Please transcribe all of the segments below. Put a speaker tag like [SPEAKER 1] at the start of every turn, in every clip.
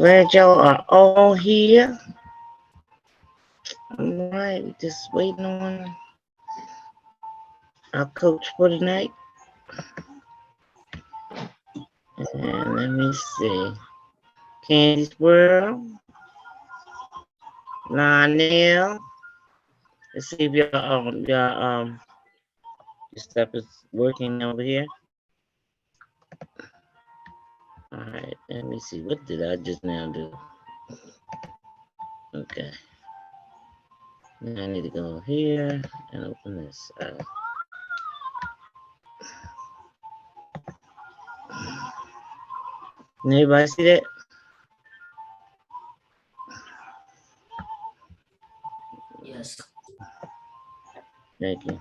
[SPEAKER 1] Glad y'all are all here. All right, we just waiting on our coach for tonight. And let me see. Candy's World, Lionel. Let's see if your stuff is working over here. All right, let me see. What did I just now do? Okay. Now I need to go here and open this up. Can anybody see that?
[SPEAKER 2] Yes.
[SPEAKER 1] Thank you.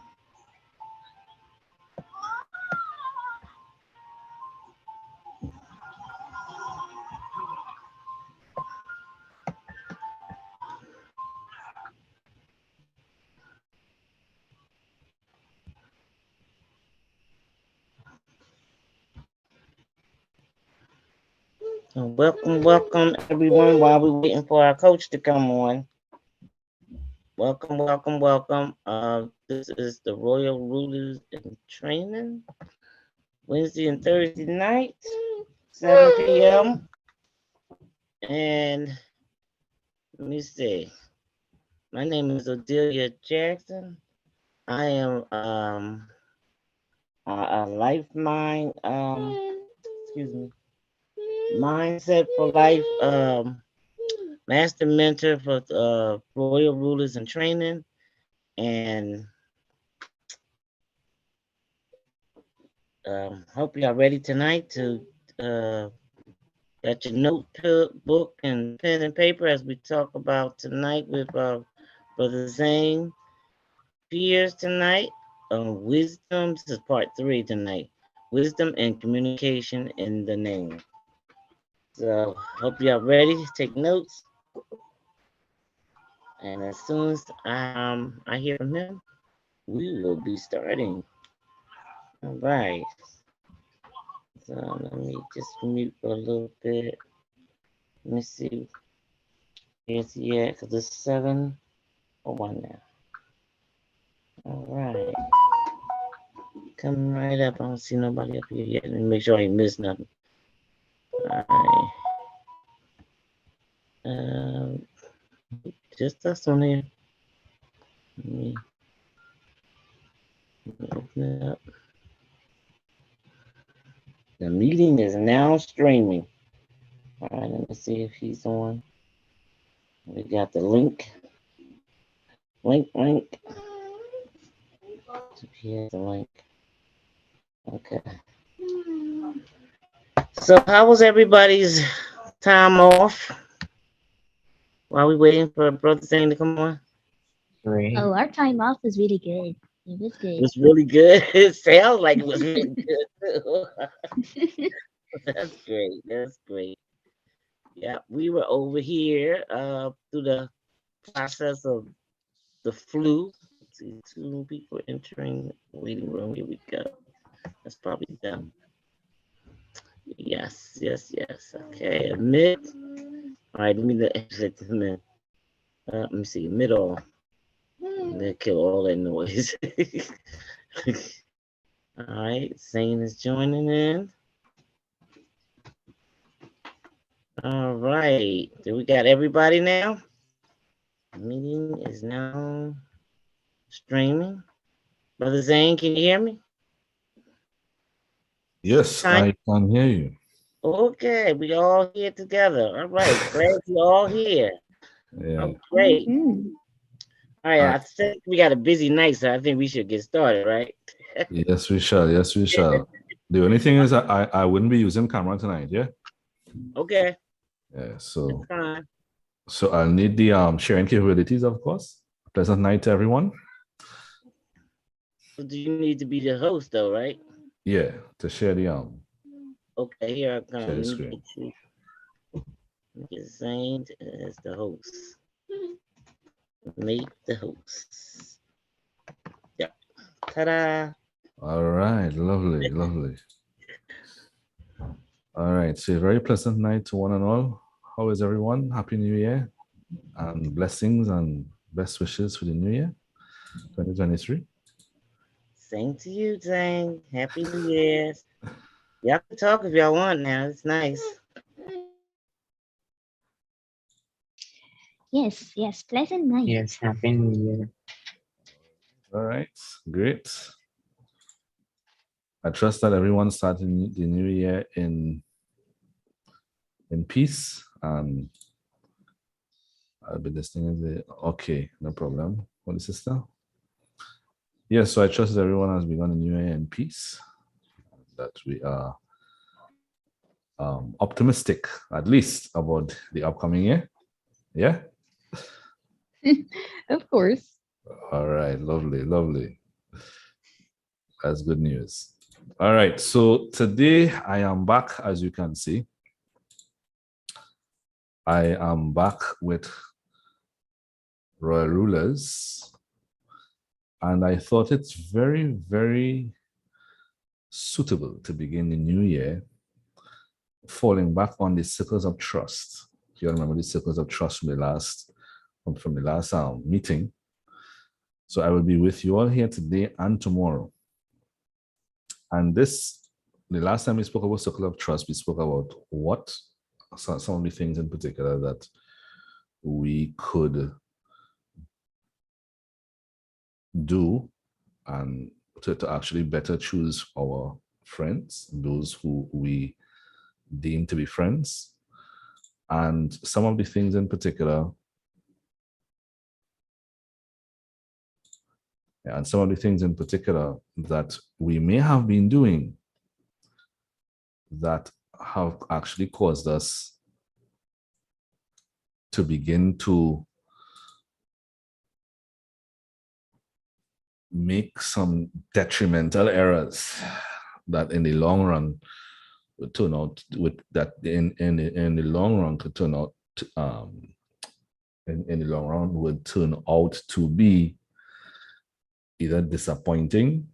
[SPEAKER 1] Welcome everyone while we're waiting for our coach to come on. Welcome. This is the Royal Rulers in Training, Wednesday and Thursday night, 7 p.m. And let me see. My name is Odiela Jackson. I am a lifeline mindset for life master mentor for Royal Rulers in Training, and hope you are ready tonight to got your notebook and pen and paper as we talk about tonight with Brother Zane Fears tonight. Wisdom. This is part 3 tonight. Wisdom and communication in the name. So hope you are ready to take notes. And as soon as I hear from him, we will be starting. All right. So let me just mute for a little bit. Let me see. Here's the at? Because it's 7:01 now. All right. Coming right up. I don't see nobody up here yet. Let me make sure I ain't missed nothing. All right. Just us on here. Let me open it up. The meeting is now streaming. All right, let me see if he's on. We got the link. Link. Here's the link. Okay. So how was everybody's time off while we waiting for Brother Zane to come on?
[SPEAKER 3] Great.
[SPEAKER 2] Oh, our time off was really good. It was
[SPEAKER 1] It
[SPEAKER 2] good.
[SPEAKER 1] was really good. It sounds like it was really good too. That's great. Yeah, we were over here through the process of the flu. Let's see, 2 people entering the waiting room. Here we go. That's probably them. Yes. Okay, admit. All right, let me exit them in. Let me see, admit all. They kill all that noise. All right, Zane is joining in. All right, do we got everybody now? The meeting is now streaming. Brother Zane, can you hear me?
[SPEAKER 4] Yes, I can hear you.
[SPEAKER 1] Okay, we all here together. All right, glad you all here.
[SPEAKER 4] Yeah.
[SPEAKER 1] Oh, great.
[SPEAKER 2] Mm-hmm.
[SPEAKER 1] All right, I think we got a busy night, so I think we should get started, right?
[SPEAKER 4] Yes, we shall. The only thing is I wouldn't be using camera tonight, yeah?
[SPEAKER 1] Okay.
[SPEAKER 4] Yeah, so
[SPEAKER 1] Fine.
[SPEAKER 4] so I'll need the sharing capabilities, of course. Pleasant night to everyone.
[SPEAKER 1] So do you need to be the host though, right?
[SPEAKER 4] Yeah, to share the
[SPEAKER 1] Okay, here I come.
[SPEAKER 4] share the
[SPEAKER 1] Let me
[SPEAKER 4] screen.
[SPEAKER 1] get you. Get Zane as the host. Make the host. Yep. Ta-da.
[SPEAKER 4] All right, lovely. All right, so a very pleasant night to one and all. How is everyone? Happy New Year and blessings and best wishes for the new year, 2023.
[SPEAKER 1] Same to you, Zane. Happy New Year's. Y'all can talk if y'all want now. It's nice.
[SPEAKER 2] Yes, yes. Pleasant night.
[SPEAKER 3] Yes, Happy New Year.
[SPEAKER 4] All right, great. I trust that everyone starting the new year in peace. I'll be listening. Okay, no problem. What is sister? Yes, so I trust that everyone has begun the new year in peace. That we are optimistic, at least, about the upcoming year. Yeah.
[SPEAKER 2] Of course.
[SPEAKER 4] All right, lovely, lovely. That's good news. All right, so today I am back, as you can see. I am back with Royal Rulers, and I thought it's very, very suitable to begin the new year falling back on the circles of trust. You remember the circles of trust from the last meeting. So I will be with you all here today and tomorrow. And the last time we spoke about circle of trust, we spoke about what some of the things in particular that we could do and to actually better choose our friends, those who we deem to be friends. And some of the things in particular, that we may have been doing that have actually caused us to begin to make some detrimental errors that in the long run would turn out in the long run could turn out in the long run would turn out to be either disappointing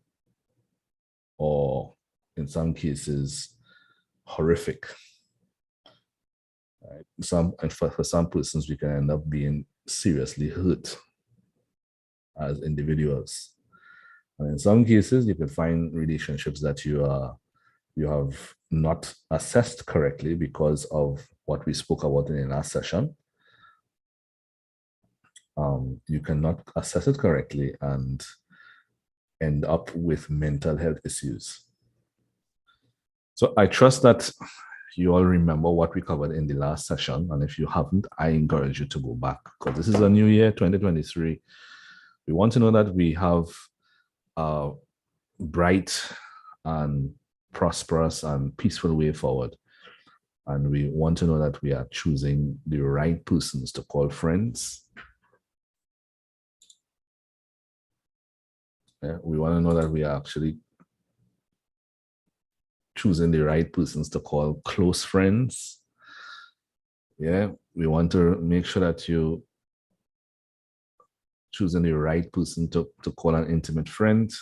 [SPEAKER 4] or in some cases horrific. Right? For some persons, we can end up being seriously hurt as individuals. And in some cases, you could find relationships that you have not assessed correctly because of what we spoke about in the last session. You cannot assess it correctly and end up with mental health issues. So I trust that you all remember what we covered in the last session. And if you haven't, I encourage you to go back because this is a new year, 2023. We want to know that we have a bright and prosperous and peaceful way forward. And we want to know that we are choosing the right persons to call friends. Yeah, we want to know that we are actually choosing the right persons to call close friends. Yeah, we want to make sure that you choosing the right person to call an intimate friend.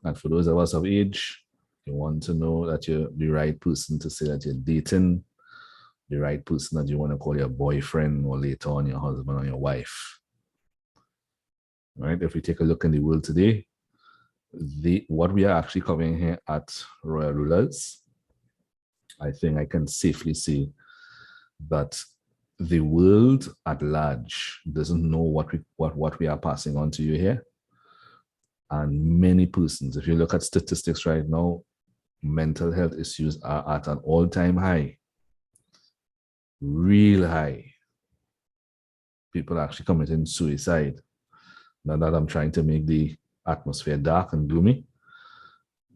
[SPEAKER 4] And for those of us of age, you want to know that you're the right person to say that you're dating, the right person that you want to call your boyfriend or later on your husband or your wife. Right? If we take a look in the world today, what we are actually covering here at Royal Rulers, I think I can safely say that the world at large doesn't know what we are passing on to you here. And many persons, if you look at statistics right now, mental health issues are at an all-time high, real high. People are actually committing suicide. Not that I'm trying to make the atmosphere dark and gloomy,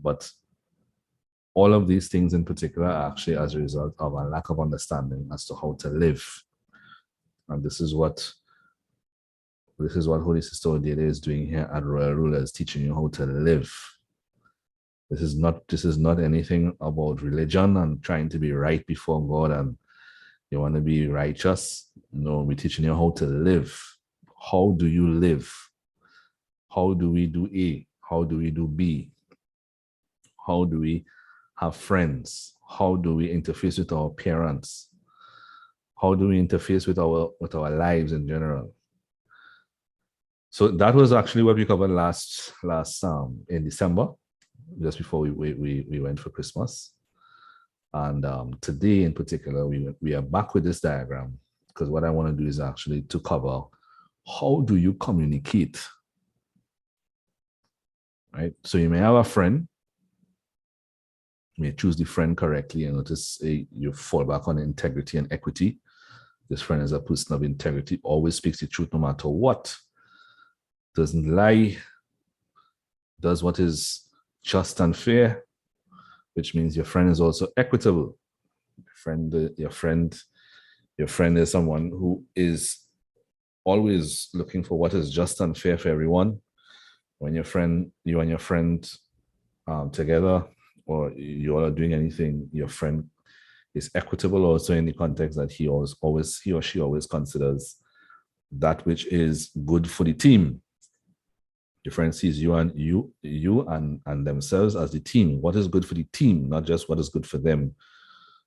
[SPEAKER 4] but all of these things in particular are actually as a result of a lack of understanding as to how to live. And this is what Holy Sister Odiela is doing here at Royal Rulers, teaching you how to live. This is not anything about religion and trying to be right before God and you want to be righteous. No, we're teaching you how to live. How do you live? How do we do A? How do we do B? How do we have friends? How do we interface with our parents? How do we interface with our lives in general? So that was actually what we covered last in December, just before we went for Christmas. And today in particular, we are back with this diagram, because what I want to do is actually to cover how do you communicate, right? So you may have a friend, you may choose the friend correctly, and notice you fall back on integrity and equity. This friend is a person of integrity, always speaks the truth no matter what, doesn't lie, does what is just and fair, which means your friend is also equitable. Your friend is someone who is always looking for what is just and fair for everyone. When you and your friend together, or you all are doing anything, your friend is equitable also in the context that he or she always considers that which is good for the team. Your friend sees you and themselves as the team. What is good for the team, not just what is good for them,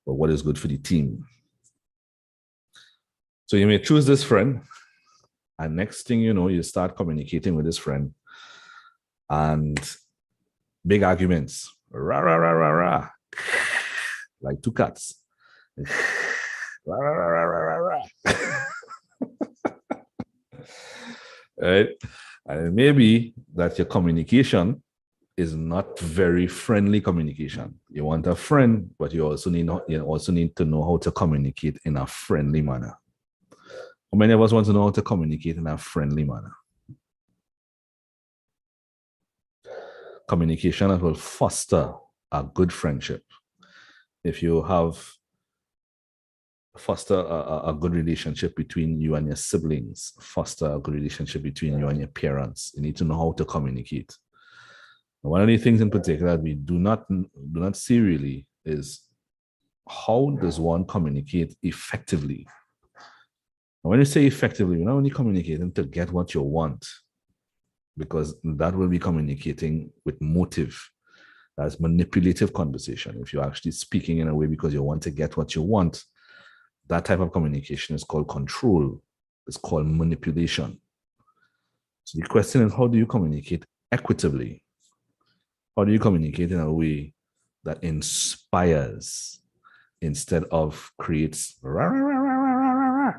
[SPEAKER 4] but what is good for the team. So you may choose this friend, and next thing you know, you start communicating with this friend, and big arguments, rah, rah, rah, rah, rah, like two cats. Rah, rah, rah, rah, rah, rah. Right? And it may be that your communication is not very friendly communication. You want a friend, but you also need to know how to communicate in a friendly manner. How many of us want to know how to communicate in a friendly manner? Communication that will foster a good friendship. If you foster a good relationship between you and your siblings, foster a good relationship between you and your parents, you need to know how to communicate. One of the things in particular that we do not see really is, how does one communicate effectively? And when you say effectively, you're not only communicating to get what you want, because that will be communicating with motive. That's manipulative conversation. If you're actually speaking in a way because you want to get what you want, that type of communication is called control. It's called manipulation. So the question is, how do you communicate equitably? How do you communicate in a way that inspires instead of creates? Rah, rah, rah, rah, rah, rah,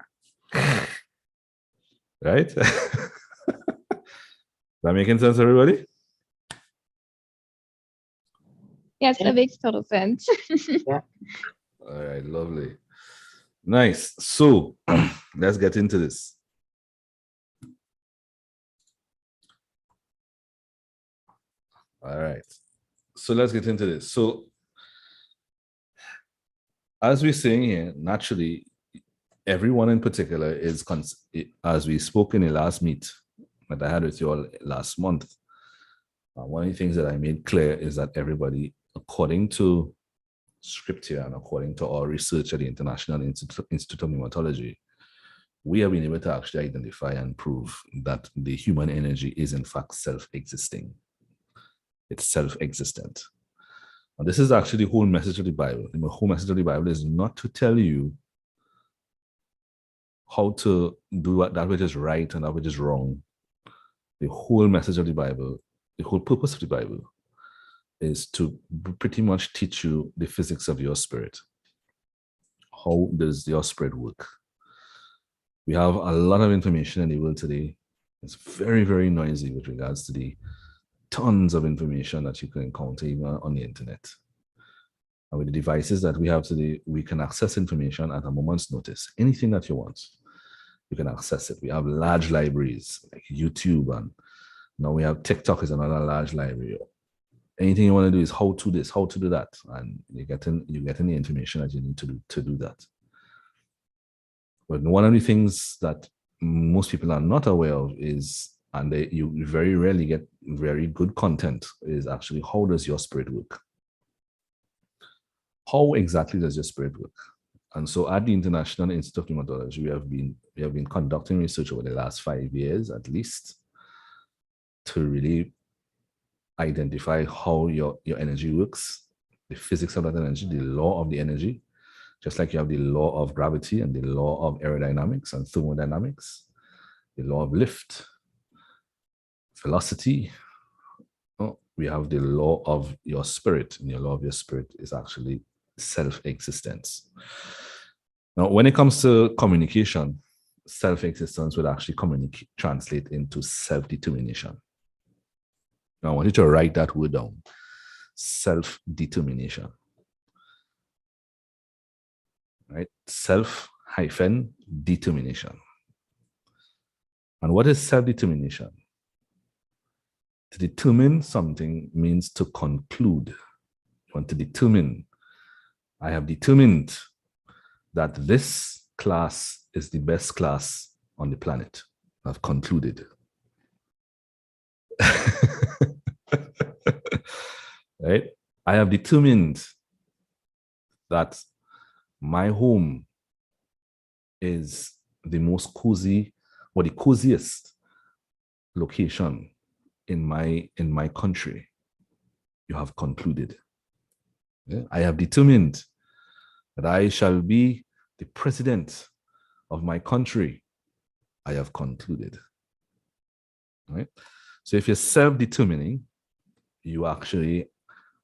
[SPEAKER 4] rah. Right? That making sense, everybody?
[SPEAKER 2] Yes, that makes total sense.
[SPEAKER 1] Yeah.
[SPEAKER 4] All right, lovely. Nice. So let's get into this. All right. So let's get into this. So as we're saying here, naturally, everyone in particular is, as we spoke in the last meet that I had with you all last month, one of the things that I made clear is that everybody, according to scripture and according to our research at the International Institute of Pneumatology, we have been able to actually identify and prove that the human energy is in fact self-existing. It's self-existent. And this is actually the whole message of the Bible. The whole message of the Bible is not to tell you how to do that which is right and that which is wrong. The whole message of the Bible, the whole purpose of the Bible, is to pretty much teach you the physics of your spirit. How does your spirit work? We have a lot of information in the world today. It's very, very noisy with regards to the tons of information that you can encounter even on the internet. And with the devices that we have today, we can access information at a moment's notice. Anything that you want, you can access it. We have large libraries like YouTube, and now we have TikTok is another large library. Anything you want to do is how to this, how to do that, and you're getting the information that you need to do that. But one of the things that most people are not aware of is, and you very rarely get very good content, is actually, how does your spirit work? How exactly does your spirit work? And so at the International Institute of Pneumatology, we have been conducting research over the last 5 years at least to really identify how your energy works, the physics of that energy, the law of the energy, Just like you have the law of gravity and the law of aerodynamics and thermodynamics, the law of lift, velocity. Oh, we have the law of your spirit, and your law of your spirit is actually self-existence. Now, when it comes to communication, self-existence would actually translate into self-determination. Now, I want you to write that word down. Self-determination. Right? Self-determination. And what is self-determination? To determine something means to conclude. You want to determine. I have determined that this class is the best class on the planet. I've concluded. Right? I have determined that my home is the most cozy or the coziest location in my country. You have concluded. Yeah? I have determined that I shall be the president of my country. I have concluded. Right? So if you're self-determining, you actually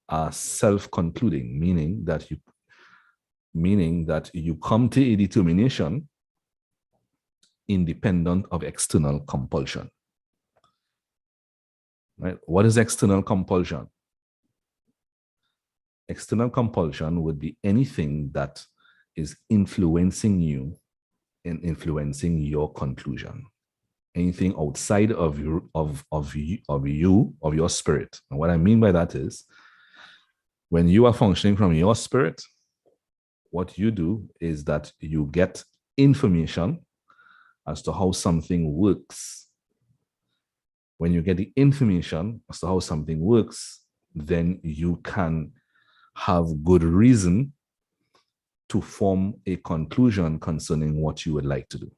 [SPEAKER 4] are self-concluding, meaning that you come to a determination independent of external compulsion. Right? What is external compulsion? External compulsion would be anything that is influencing you and influencing your conclusion. Anything outside of your spirit. And what I mean by that is, when you are functioning from your spirit, what you do is that you get information as to how something works. When you get the information as to how something works, then you can have good reason to form a conclusion concerning what you would like to do.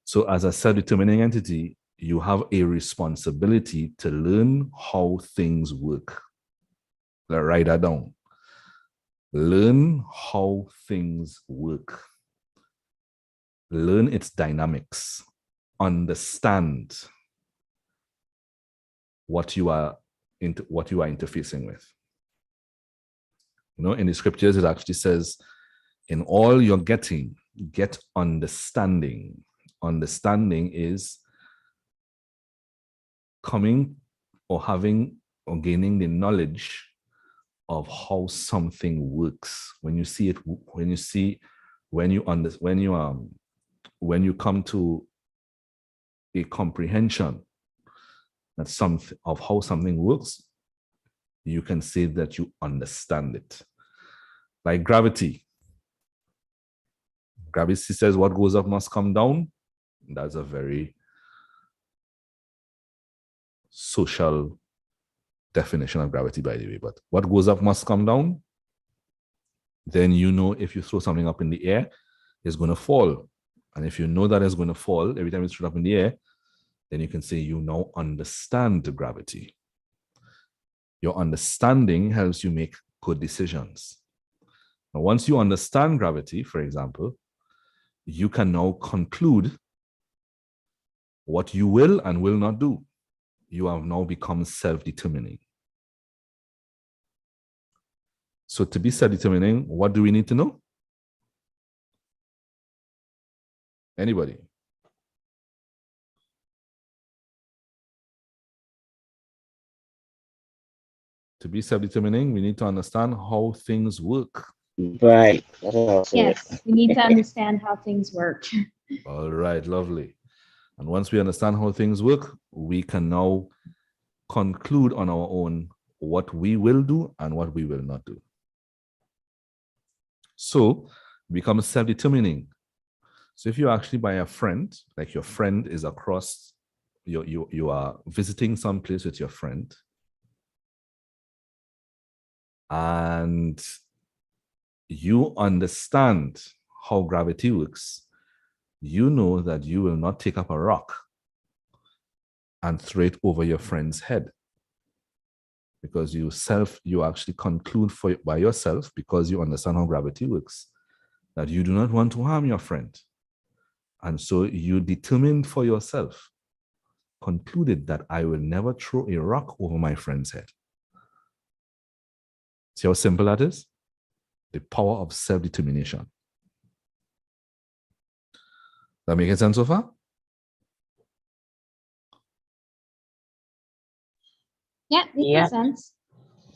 [SPEAKER 4] So as a self-determining entity, you have a responsibility to learn how things work. Let's write that down. Learn how things work. Learn its dynamics. Understand what you are interfacing with. You know, in the scriptures, it actually says, in all you're getting, get understanding. Understanding is coming or having or gaining the knowledge of how something works. When you see it, when you come to a comprehension that of how something works, you can say that you understand it. Like gravity. Gravity says what goes up must come down. That's a very social definition of gravity, by the way. But what goes up must come down. Then you know if you throw something up in the air, it's going to fall. And if you know that it's going to fall every time it's thrown up in the air, then you can say you now understand the gravity. Your understanding helps you make good decisions. Now, once you understand gravity, for example, you can now conclude what you will and will not do. You have now become self-determining. So to be self-determining, what do we need to know? Anybody? To be self-determining, we need to understand how things work.
[SPEAKER 1] Right.
[SPEAKER 2] Yes, we need to understand how things work.
[SPEAKER 4] All right, lovely. And once we understand how things work, we can now conclude on our own what we will do and what we will not do. So become self-determining. So if you actually buy a friend, like your friend is across, you are visiting some place with your friend, and you understand how gravity works, you know that you will not take up a rock and throw it over your friend's head. because you actually conclude by yourself, because you understand how gravity works, that you do not want to harm your friend. And so you determined for yourself, concluded that I will never throw a rock over my friend's head. See how simple that is? The power of self-determination. That making sense so far?
[SPEAKER 2] Yeah, it makes sense.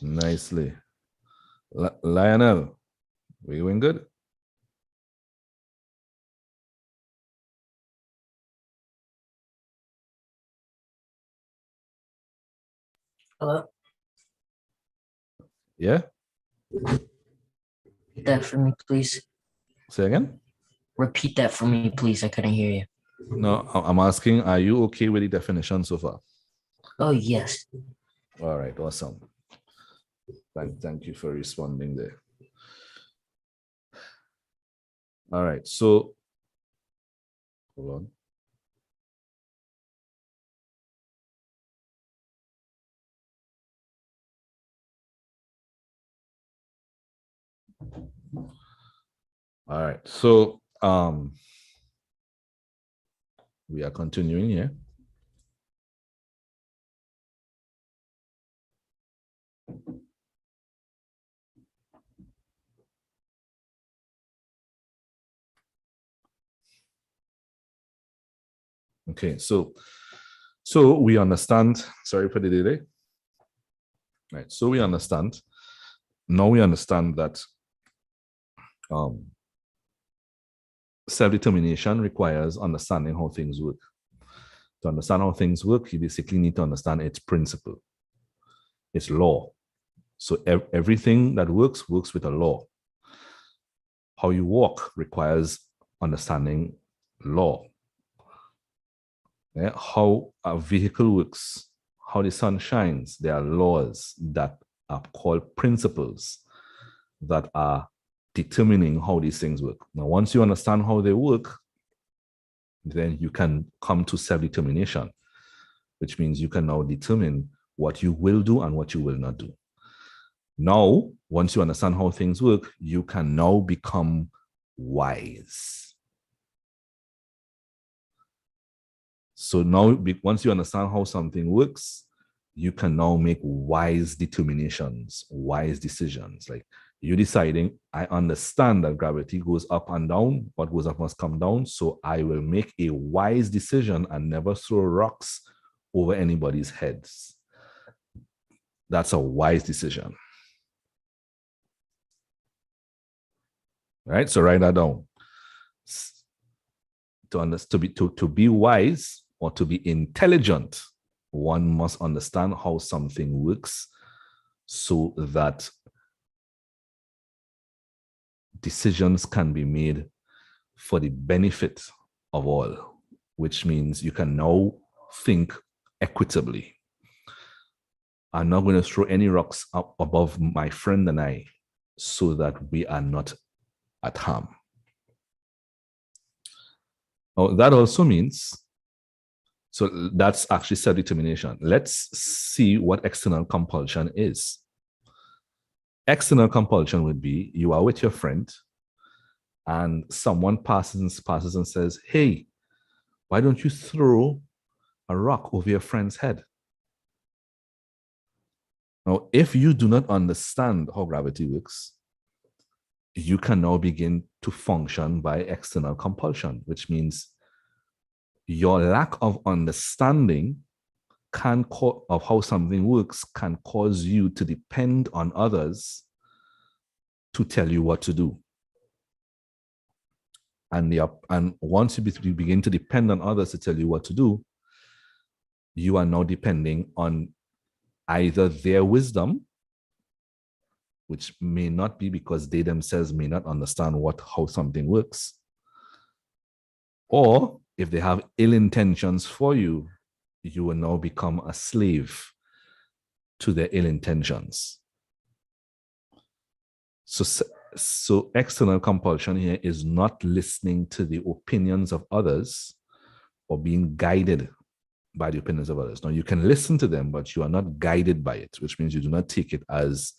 [SPEAKER 4] Nicely. Lionel, we doing good?
[SPEAKER 3] Hello?
[SPEAKER 4] Yeah?
[SPEAKER 3] Repeat that for me, please.
[SPEAKER 4] Say again?
[SPEAKER 3] Repeat that for me, please. I couldn't hear you.
[SPEAKER 4] No, I'm asking, are you okay with the definition so far?
[SPEAKER 3] Oh, yes.
[SPEAKER 4] All right, awesome. Thank you for responding there. All right, so hold on. All right, so we are continuing here. Okay, so we understand, sorry for the delay. Right, so we understand, now we understand that self-determination requires understanding how things work. To understand how things work, you basically need to understand its principle, its law. So everything that works with a law. How you walk requires understanding law. Yeah? How a vehicle works, how the sun shines, there are laws that are called principles that are determining how these things work. Now, once you understand how they work, then you can come to self-determination, which means you can now determine what you will do and what you will not do. Now, once you understand how things work, you can now become wise. So now, once you understand how something works, you can now make wise determinations, wise decisions. Like you deciding, I understand that gravity goes up and down, what goes up must come down. So I will make a wise decision and never throw rocks over anybody's heads. That's a wise decision. Right? So write that down. To be wise or to be intelligent, one must understand how something works so that decisions can be made for the benefit of all, which means you can now think equitably. I'm not going to throw any rocks up above my friend and I so that we are not at harm. Now, that also means, so that's actually self-determination. Let's see what external compulsion is. External compulsion would be you are with your friend and someone passes and says, hey, why don't you throw a rock over your friend's head? Now, if you do not understand how gravity works, you can now begin to function by external compulsion, which means your lack of understanding of how something works can cause you to depend on others to tell you what to do. And once you begin to depend on others to tell you what to do, you are now depending on either their wisdom, which may not be because they themselves may not understand how something works, or if they have ill intentions for you, you will now become a slave to their ill intentions. So external compulsion here is not listening to the opinions of others or being guided by the opinions of others. Now, you can listen to them, but you are not guided by it, which means you do not take it as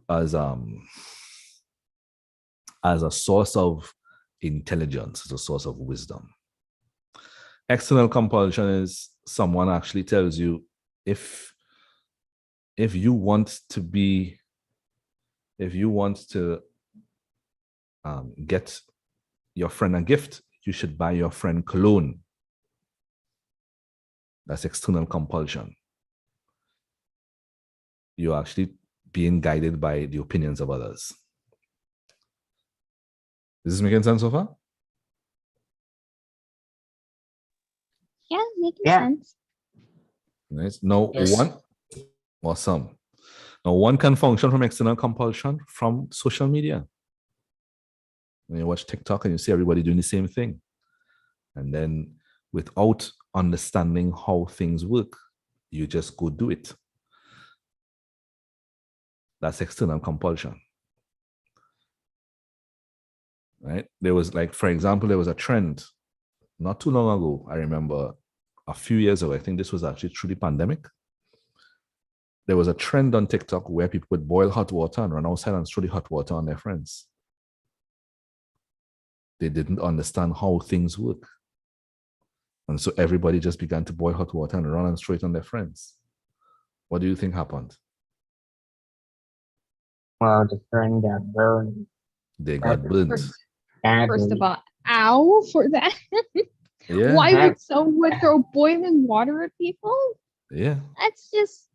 [SPEAKER 4] a source of intelligence, as a source of wisdom. External compulsion is someone actually tells you, if you want to get your friend a gift, you should buy your friend cologne. That's external compulsion. You're actually being guided by the opinions of others. Is this making sense so far?
[SPEAKER 2] Yeah, making
[SPEAKER 3] Yeah.
[SPEAKER 2] sense.
[SPEAKER 4] Nice. Now,
[SPEAKER 3] Yes.
[SPEAKER 4] Awesome. Now, one can function from external compulsion from social media. When you watch TikTok and you see everybody doing the same thing, and then without understanding how things work, you just go do it. That's external compulsion. Right? There was, like, for example, there was a trend not too long ago. I remember a few years ago, I think this was actually through the pandemic. There was a trend on TikTok where people would boil hot water and run outside and throw the hot water on their friends. They didn't understand how things work. And so everybody just began to boil hot water and run and throw it on their friends. What do you think happened?
[SPEAKER 3] Well, the friend got burned.
[SPEAKER 4] They got burnt.
[SPEAKER 2] First of all, ow for that.
[SPEAKER 4] Yeah.
[SPEAKER 2] Why would someone throw boiling water at people?
[SPEAKER 4] Yeah.
[SPEAKER 2] That's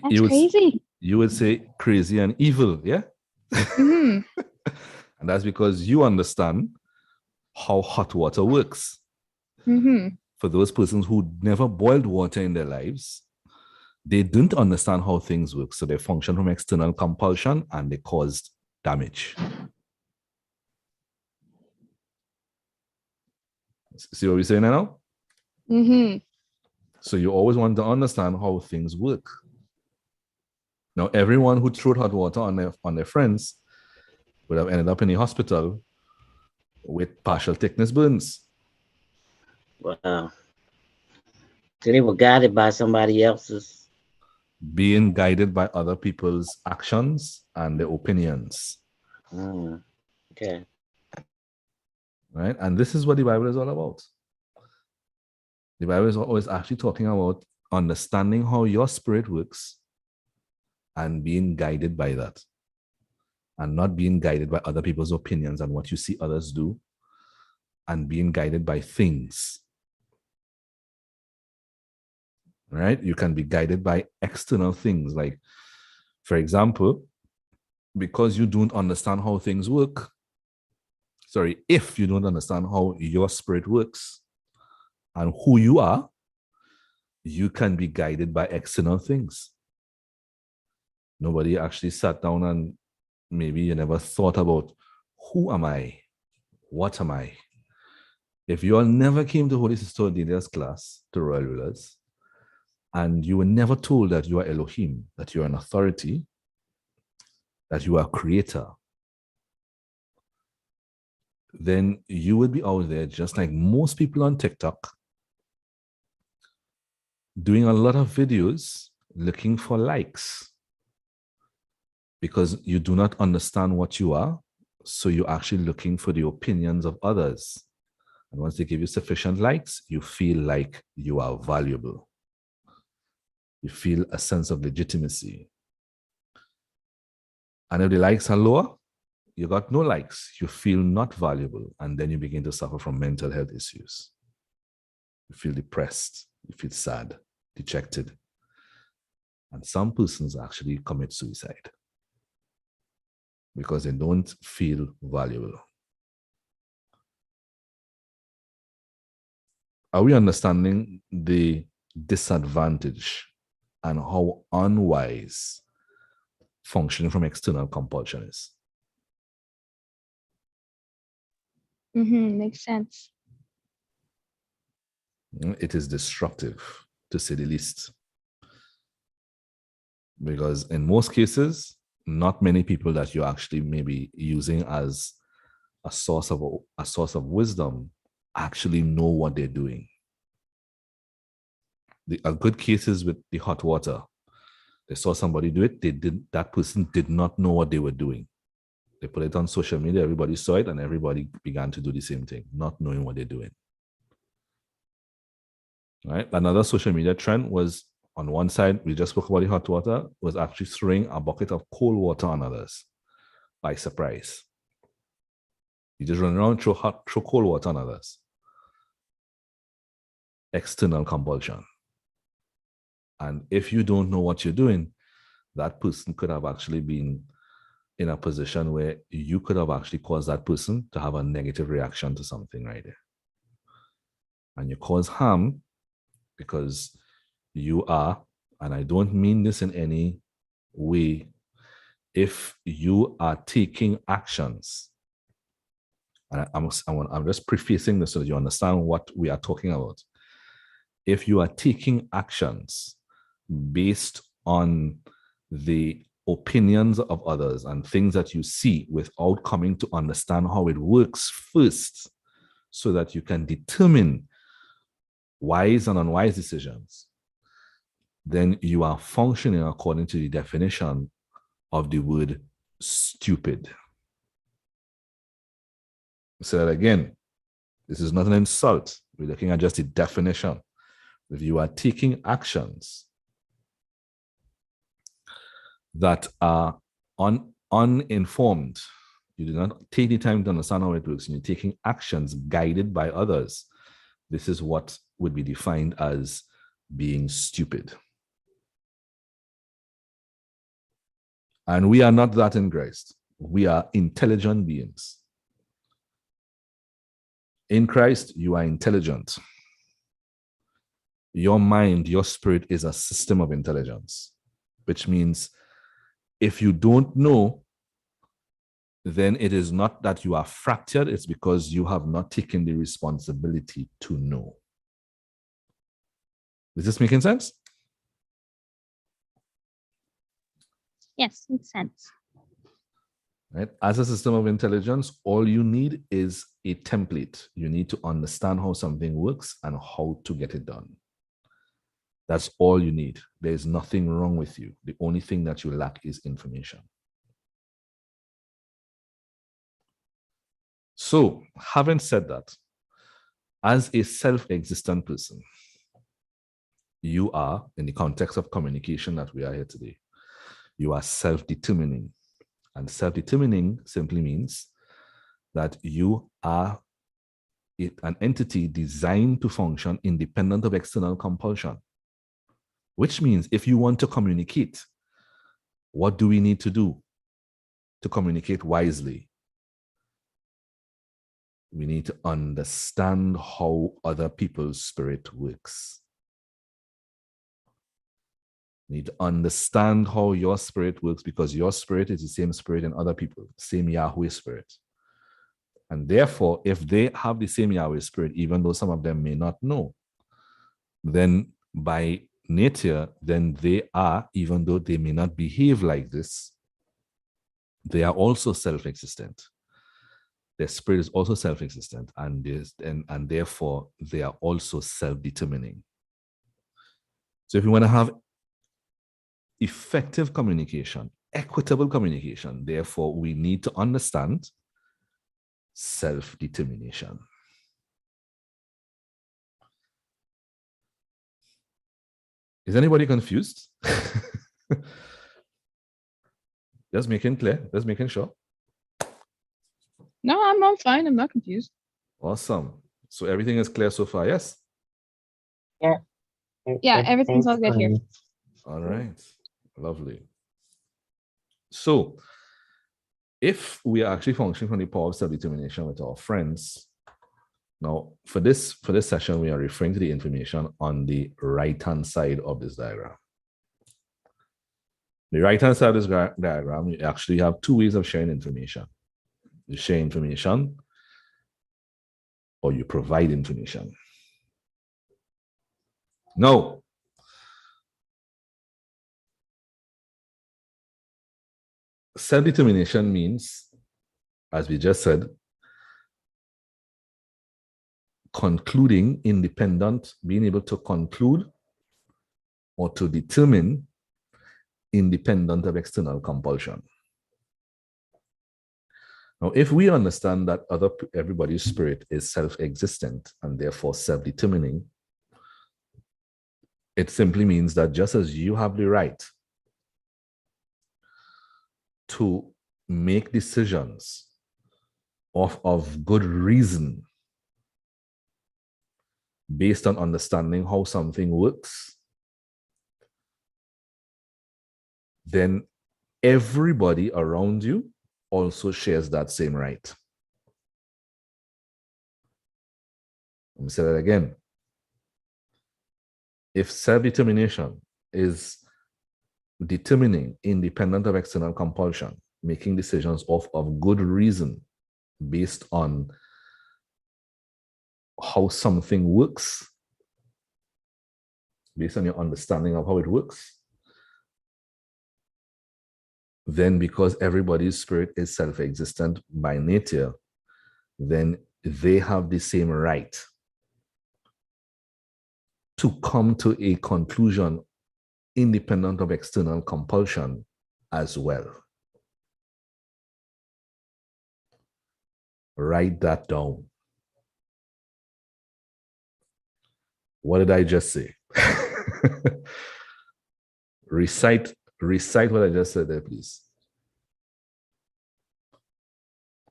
[SPEAKER 4] You would,
[SPEAKER 2] crazy.
[SPEAKER 4] you would say crazy and evil, yeah?
[SPEAKER 2] Mhm.
[SPEAKER 4] And that's because you understand how hot water works.
[SPEAKER 2] Mhm.
[SPEAKER 4] For those persons who never boiled water in their lives, they didn't understand how things work. So they function from external compulsion and they caused damage. See what we're saying now?
[SPEAKER 2] Mhm.
[SPEAKER 4] So you always want to understand how things work. Now, everyone who threw hot water on their friends would have ended up in the hospital with partial thickness burns.
[SPEAKER 1] Wow. So they were guided by somebody else's.
[SPEAKER 4] Being guided by other people's actions and their opinions.
[SPEAKER 1] Okay.
[SPEAKER 4] Right? And this is what the Bible is all about. The Bible is always actually talking about understanding how your spirit works and being guided by that. And not being guided by other people's opinions and what you see others do, and being guided by things. Right? You can be guided by external things. Like, for example, because you don't understand how things work, if you don't understand how your spirit works and who you are, you can be guided by external things. Nobody actually sat down and maybe you never thought about, who am I? What am I? If you all never came to Holy Sister Odelia's class, to Royal Rulers, and you were never told that you are Elohim, that you are an authority, that you are a creator, then you would be out there just like most people on TikTok, doing a lot of videos looking for likes because you do not understand what you are. So you're actually looking for the opinions of others. And once they give you sufficient likes, you feel like you are valuable. You feel a sense of legitimacy. And if the likes are lower, you got no likes, you feel not valuable, and then you begin to suffer from mental health issues. You feel depressed, you feel sad, dejected. And some persons actually commit suicide because they don't feel valuable. Are we understanding the disadvantage and how unwise functioning from external compulsion is?
[SPEAKER 2] Makes sense.
[SPEAKER 4] It is destructive, to say the least. Because in most cases, not many people that you're actually maybe using as a source of wisdom actually know what they're doing. A good case is with the hot water. They saw somebody do it. That person did not know what they were doing. They put it on social media. Everybody saw it, and everybody began to do the same thing, not knowing what they're doing. Right? Another social media trend was, on one side, we just spoke about the hot water, was actually throwing a bucket of cold water on others by surprise. You just run around, throw cold water on others. External compulsion. And if you don't know what you're doing, that person could have actually been in a position where you could have actually caused that person to have a negative reaction to something right there. And you cause harm because you are, and I don't mean this in any way, if you are taking actions, and I'm just prefacing this so that you understand what we are talking about. If you are taking actions based on the opinions of others and things that you see without coming to understand how it works first, so that you can determine wise and unwise decisions, then you are functioning according to the definition of the word stupid. Say that again. This is not an insult. We're looking at just the definition. If you are taking actions that are uninformed, you do not take the time to understand how it works, and you're taking actions guided by others, this is what would be defined as being stupid. And we are not that in Christ. We are intelligent beings. In Christ, you are intelligent. Your mind, your spirit is a system of intelligence, which means if you don't know, then it is not that you are fractured, it's because you have not taken the responsibility to know. Is this making sense?
[SPEAKER 2] Yes, makes sense.
[SPEAKER 4] Right? As a system of intelligence, all you need is a template. You need to understand how something works and how to get it done. That's all you need. There's nothing wrong with you. The only thing that you lack is information. So, having said that, as a self-existent person, you are, in the context of communication that we are here today, you are self-determining. And self-determining simply means that you are an entity designed to function independent of external compulsion. Which means if you want to communicate, what do we need to do to communicate wisely? We need to understand how other people's spirit works. You need to understand how your spirit works, because your spirit is the same spirit in other people, same Yahweh spirit. And therefore, if they have the same Yahweh spirit, even though some of them may not know, then by nature, then they are, even though they may not behave like this, they are also self-existent. Their spirit is also self-existent, and therefore they are also self-determining. So if you want to have effective communication, equitable communication, therefore we need to understand self-determination. Is anybody confused? Just making clear, just making sure.
[SPEAKER 5] No, I'm fine. I'm not confused.
[SPEAKER 4] Awesome. So everything is clear so far, yes?
[SPEAKER 2] Yeah, everything's all good here.
[SPEAKER 4] All right, lovely. So if we are actually functioning from the power of self-determination with our friends, now for this session, we are referring to the information on the right-hand side of this diagram. The right-hand side of this diagram, you actually have two ways of sharing information. You share information or you provide information. No. Self-determination means, as we just said, concluding independent, being able to conclude or to determine independent of external compulsion. Now, if we understand that everybody's spirit is self-existent and therefore self-determining, it simply means that just as you have the right to make decisions of good reason based on understanding how something works, then everybody around you also shares that same right. Let me say that again. If self-determination is determining independent of external compulsion, making decisions of good reason based on how something works, based on your understanding of how it works, then because everybody's spirit is self-existent by nature, then they have the same right to come to a conclusion independent of external compulsion as well. Write that down. What did I just say? Recite what I just said there, please.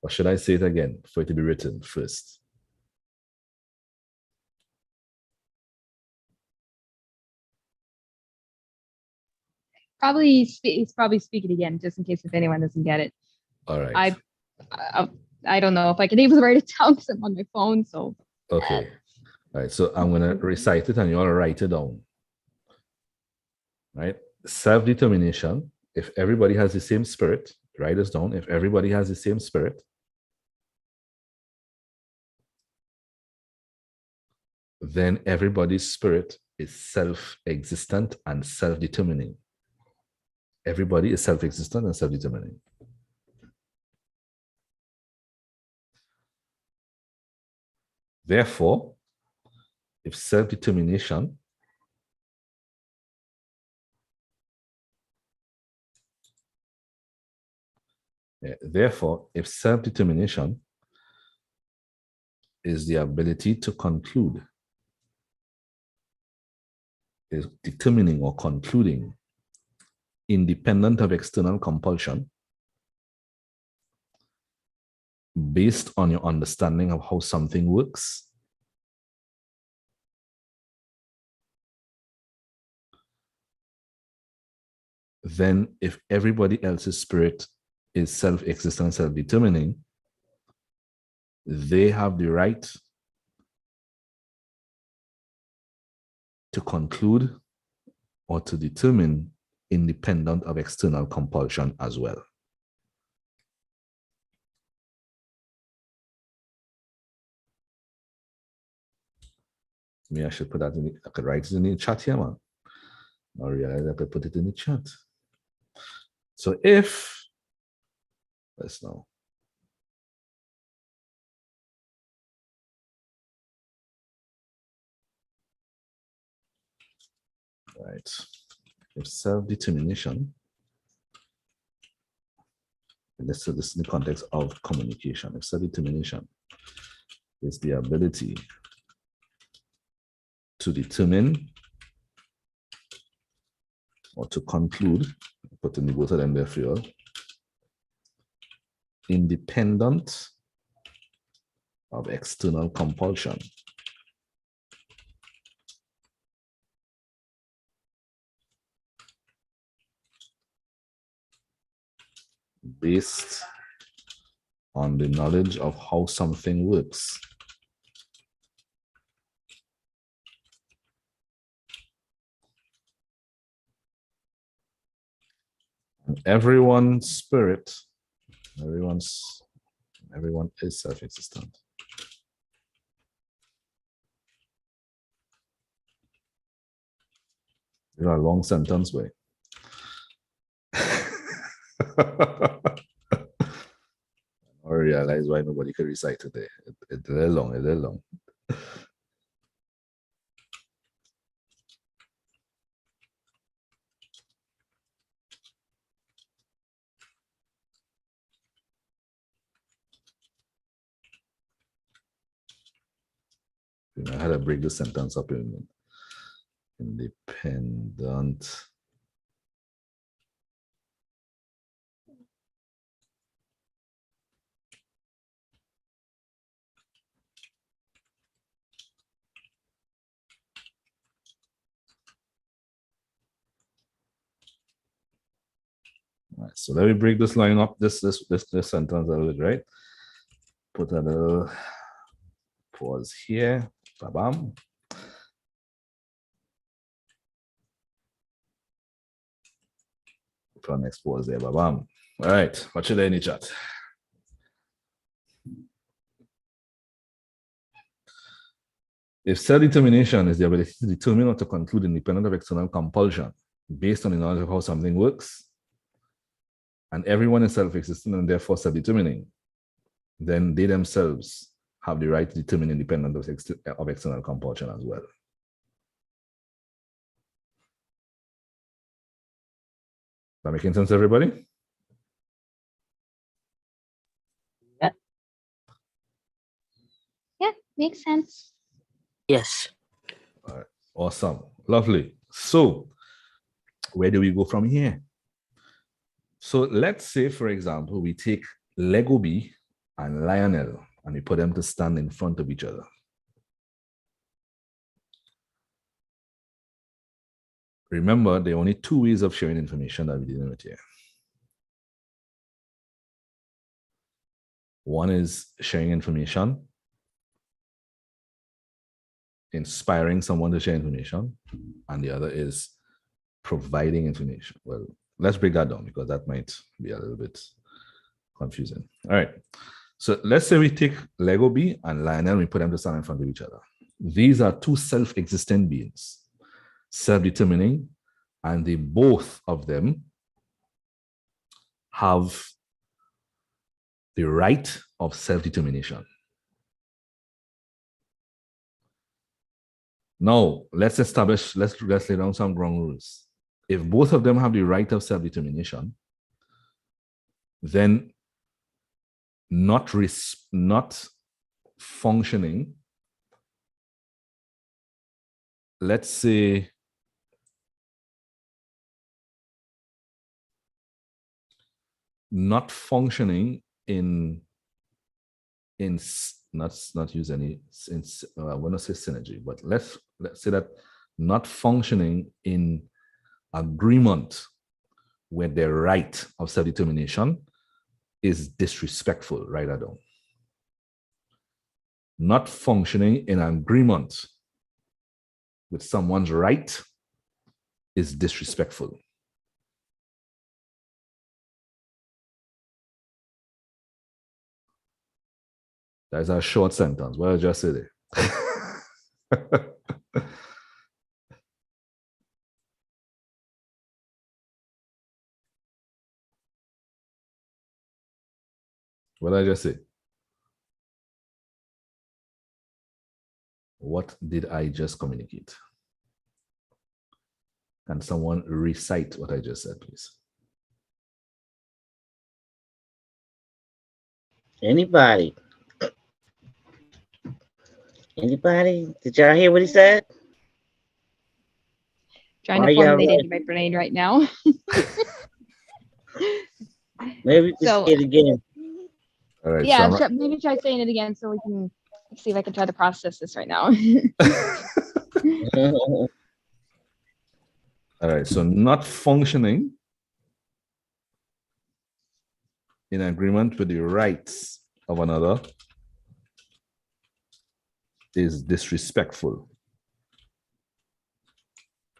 [SPEAKER 4] Or should I say it again for it to be written first?
[SPEAKER 2] It's probably speak it again, just in case if anyone doesn't get it.
[SPEAKER 4] All right.
[SPEAKER 2] I don't know if I can even write it down because I'm on my phone. So
[SPEAKER 4] okay. All right. So I'm gonna recite it and you all write it down. Right? Self-determination. If everybody has the same spirit, write this down. If everybody has the same spirit, then everybody's spirit is self-existent and self-determining. Everybody is self-existent and self-determining. Therefore, if self-determination is the ability to conclude, is determining or concluding independent of external compulsion based on your understanding of how something works, then if everybody else's spirit is self-existent, self-determining, they have the right to conclude or to determine independent of external compulsion as well. Maybe I should put that in I could write it in the chat here, man. I realize I could put it in the chat. So if, let's know. Right. If self-determination, this is in the context of communication. If self-determination is the ability to determine or to conclude, put in the both of them there for you, independent of external compulsion. Based on the knowledge of how something works. And everyone's spirit, everyone is self-existent. It's a long sentence, way. I realize why nobody could recite today. It's very long, it's very long. I had to break the sentence up in independent. All right, so let me break this line up, this sentence a little bit, right? Put a little pause here. Bam. Put an next pause there. Bam. All right, what should I in the chat? If self-determination is the ability to determine or to conclude independent of external compulsion based on the knowledge of how something works, and everyone is self-existent and therefore self-determining, then they themselves have the right to determine independent of external compulsion as well. That making sense, everybody?
[SPEAKER 2] Yeah, makes sense.
[SPEAKER 1] Yes.
[SPEAKER 4] All right, awesome, lovely. So where do we go from here? So let's say, for example, we take Lego B and Lionel and we put them to stand in front of each other. Remember, there are only two ways of sharing information that we're dealing with here. One is sharing information, inspiring someone to share information, and the other is providing information. Well, let's break that down because that might be a little bit confusing. All right. So let's say we take Lego B and Lionel and we put them to stand in front of each other. These are two self-existent beings, self-determining, and they both of them have the right of self-determination. Now, let's lay down some ground rules. If both of them have the right of self-determination, then not functioning, let's say, not functioning in not use any, I want to say synergy, but let's say that not functioning in agreement with their right of self-determination is disrespectful, right or wrong? Not functioning in agreement with someone's right is disrespectful. That's a short sentence. What did I just say there? What did I just say? What did I just communicate? Can someone recite what I just said, please?
[SPEAKER 1] Anybody? Anybody? Did y'all hear what he said?
[SPEAKER 2] Trying
[SPEAKER 1] Are
[SPEAKER 2] to
[SPEAKER 1] y'all
[SPEAKER 2] formulate it
[SPEAKER 1] ready?
[SPEAKER 2] in my brain right now.
[SPEAKER 1] Maybe we
[SPEAKER 2] So
[SPEAKER 1] say it again.
[SPEAKER 4] All right.
[SPEAKER 2] yeah,
[SPEAKER 4] So
[SPEAKER 2] maybe try saying it again so we can see if I can try to process this right now.
[SPEAKER 4] all right. So not functioning in agreement with the rights of another is disrespectful.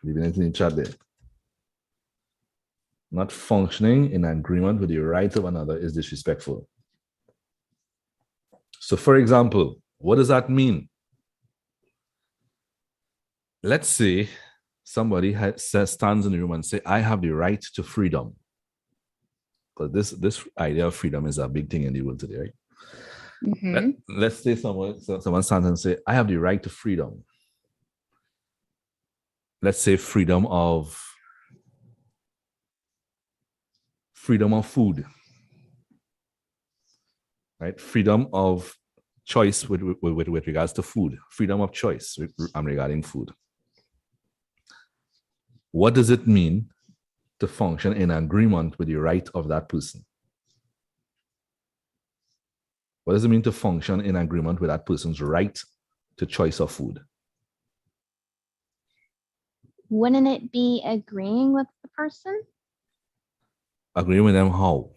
[SPEAKER 4] Leaving anything in chat there. Not functioning in agreement with the rights of another is disrespectful. So, for example, what does that mean? Let's say somebody stands in the room and say, I have the right to freedom. Because this idea of freedom is a big thing in the world today, right?
[SPEAKER 2] Mhm.
[SPEAKER 4] Let's say someone stands and say, I have the right to freedom. Let's say freedom of food, right? Freedom of choice with regards to food, freedom of choice regarding food. What does it mean to function in agreement with the right of that person? What does it mean to function in agreement with that person's right to choice of food?
[SPEAKER 2] Wouldn't it be agreeing with the person?
[SPEAKER 4] Agreeing with them how?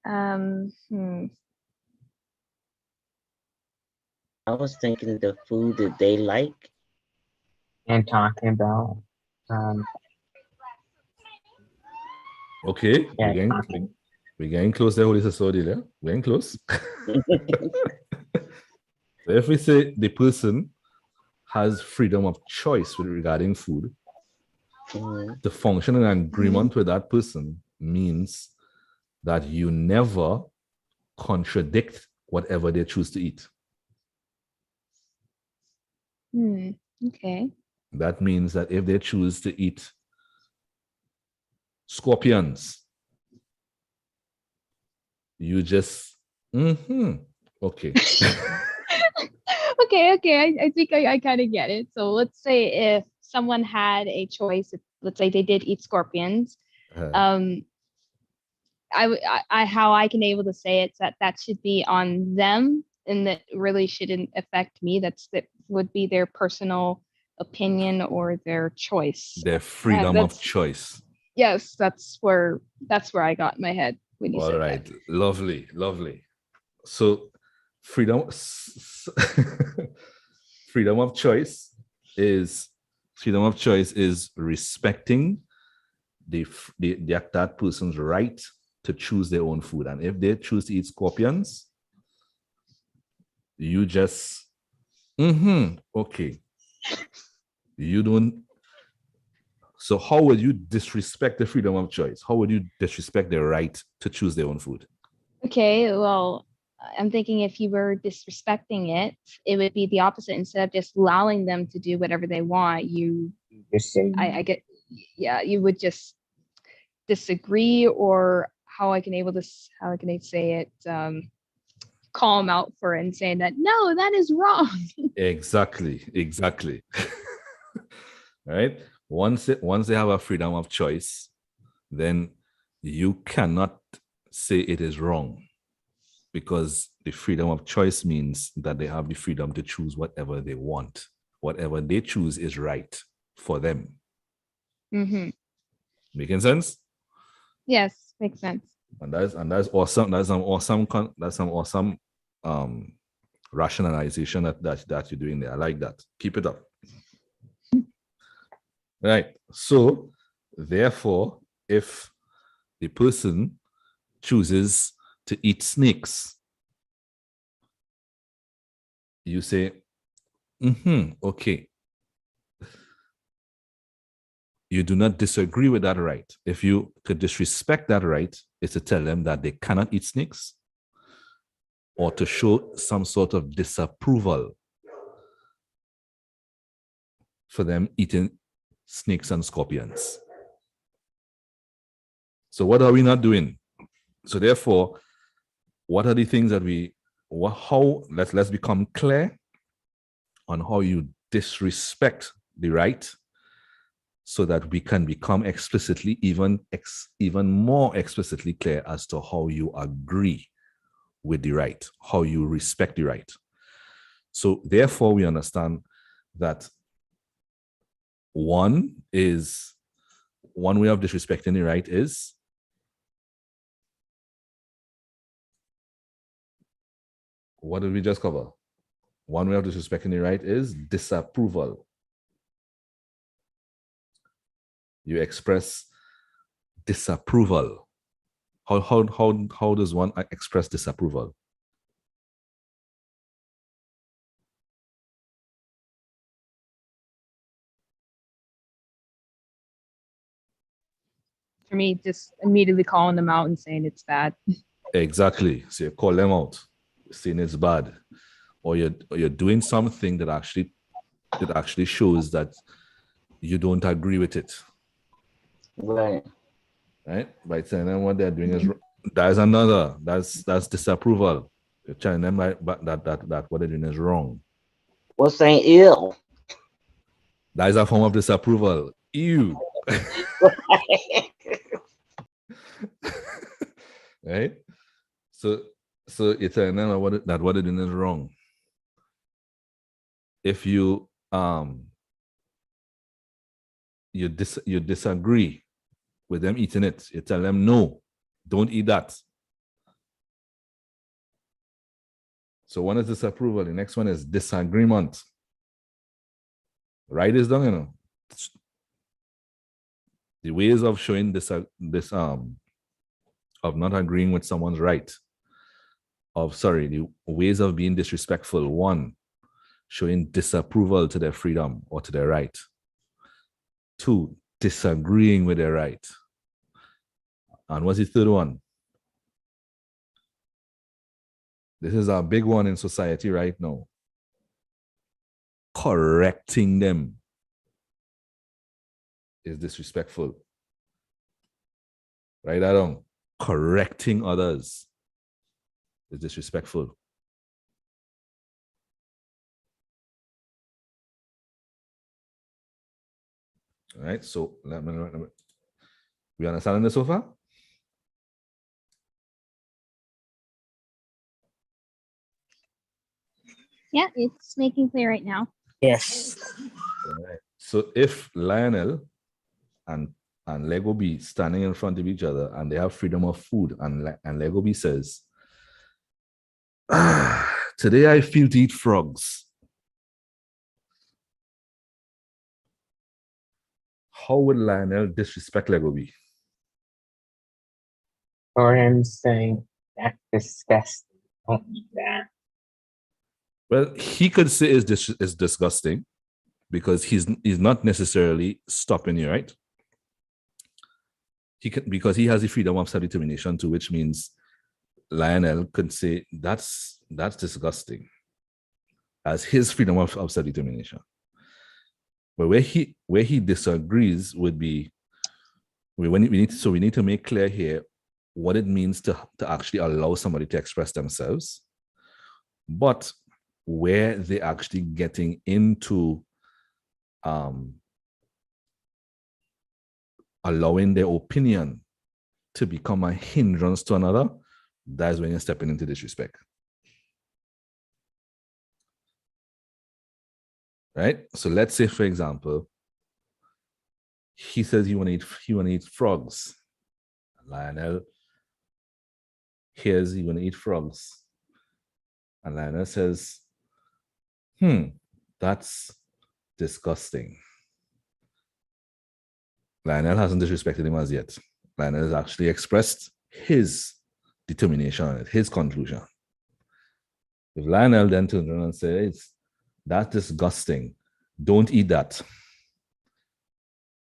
[SPEAKER 1] I was thinking the food that they like.
[SPEAKER 3] And talking about,
[SPEAKER 4] Okay,
[SPEAKER 3] yeah,
[SPEAKER 4] we're getting close there, Holy Odiela. We're getting close. So if we say the person has freedom of choice with regarding food, to function in agreement with that person means that you never contradict whatever they choose to eat.
[SPEAKER 2] Okay.
[SPEAKER 4] That means that if they choose to eat scorpions, you just, okay.
[SPEAKER 2] Okay. I think I kind of get it. So let's say if someone had a choice, let's say they did eat scorpions, how I can able to say it's that should be on them, and that really shouldn't affect me. That would be their personal opinion or their choice.
[SPEAKER 4] Their freedom of choice.
[SPEAKER 2] Yes, that's where I got in my head when you said
[SPEAKER 4] All right,
[SPEAKER 2] that.
[SPEAKER 4] lovely. So freedom of choice is respecting that person's right to choose their own food. And if they choose to eat scorpions, you just okay. You don't. So how would you disrespect the freedom of choice? How would you disrespect their right to choose their own food?
[SPEAKER 2] Okay, well, I'm thinking if you were disrespecting it, it would be the opposite. Instead of just allowing them to do whatever they want, you would just disagree, or how I can say it, call them out for it and saying that no, that is wrong.
[SPEAKER 4] Exactly. Right? Once they have a freedom of choice, then you cannot say it is wrong, because the freedom of choice means that they have the freedom to choose whatever they want. Whatever they choose is right for them. Making sense?
[SPEAKER 2] Yes, makes sense.
[SPEAKER 4] And that's awesome. That's some awesome rationalization that you're doing there. I like that. Keep it up. Right. So therefore, if the person chooses to eat snakes, you say, okay. You do not disagree with that right. If you could disrespect that right, is to tell them that they cannot eat snakes, or to show some sort of disapproval for them eating snakes and scorpions. So what are we not doing? So therefore, what are the things that let's become clear on how you disrespect the right, so that we can become explicitly, even more explicitly clear as to how you agree with the right, how you respect the right. So therefore, we understand that one way of disrespecting the right is what did we just cover? One way of disrespecting the right is disapproval. You express disapproval. How does one express disapproval?
[SPEAKER 2] For me, just immediately calling them out and saying it's bad.
[SPEAKER 4] Exactly. So you call them out, saying it's bad, or you're doing something that actually shows that you don't agree with it.
[SPEAKER 1] Right.
[SPEAKER 4] Right? By telling them what they're doing is That is another. That's disapproval. You're telling them that what they're doing is wrong.
[SPEAKER 1] What's saying ill?
[SPEAKER 4] That is a form of disapproval. Ew. Right? So you're telling them that what they're doing is wrong. If you you disagree with them eating it, you tell them no, don't eat that. So one is disapproval, the next one is disagreement. Write this down, you know. The ways of showing this of not agreeing with someone's right. The ways of being disrespectful. One, showing disapproval to their freedom or to their right. Two, disagreeing with their right. And what's the third one? This is a big one in society right now. Correcting them is disrespectful. Write that down. Correcting others is disrespectful. All right, so let me, we understand this so far?
[SPEAKER 2] Yeah, it's making clear right now.
[SPEAKER 3] Yes.
[SPEAKER 4] All right. So if Lionel and Lego B standing in front of each other and they have freedom of food, and Lego B says, today I feel to eat frogs. How would Lionel disrespect Lego B?
[SPEAKER 3] For him saying that's disgusting. Don't eat that.
[SPEAKER 4] Well, he could say it's disgusting because he's not necessarily stopping you, right? Because he has the freedom of self-determination too, which means Lionel could say that's disgusting as his freedom of self-determination. But where he disagrees would be we need to make clear here what it means to actually allow somebody to express themselves, but where they're actually getting into allowing their opinion to become a hindrance to another, that's when you're stepping into disrespect. Right? So let's say, for example, he says he want to eat frogs. Lionel hears he want to eat frogs. And Lionel says, that's disgusting. Lionel hasn't disrespected him as yet. Lionel has actually expressed his determination, his conclusion. If Lionel then turns around and says, that's disgusting, don't eat that,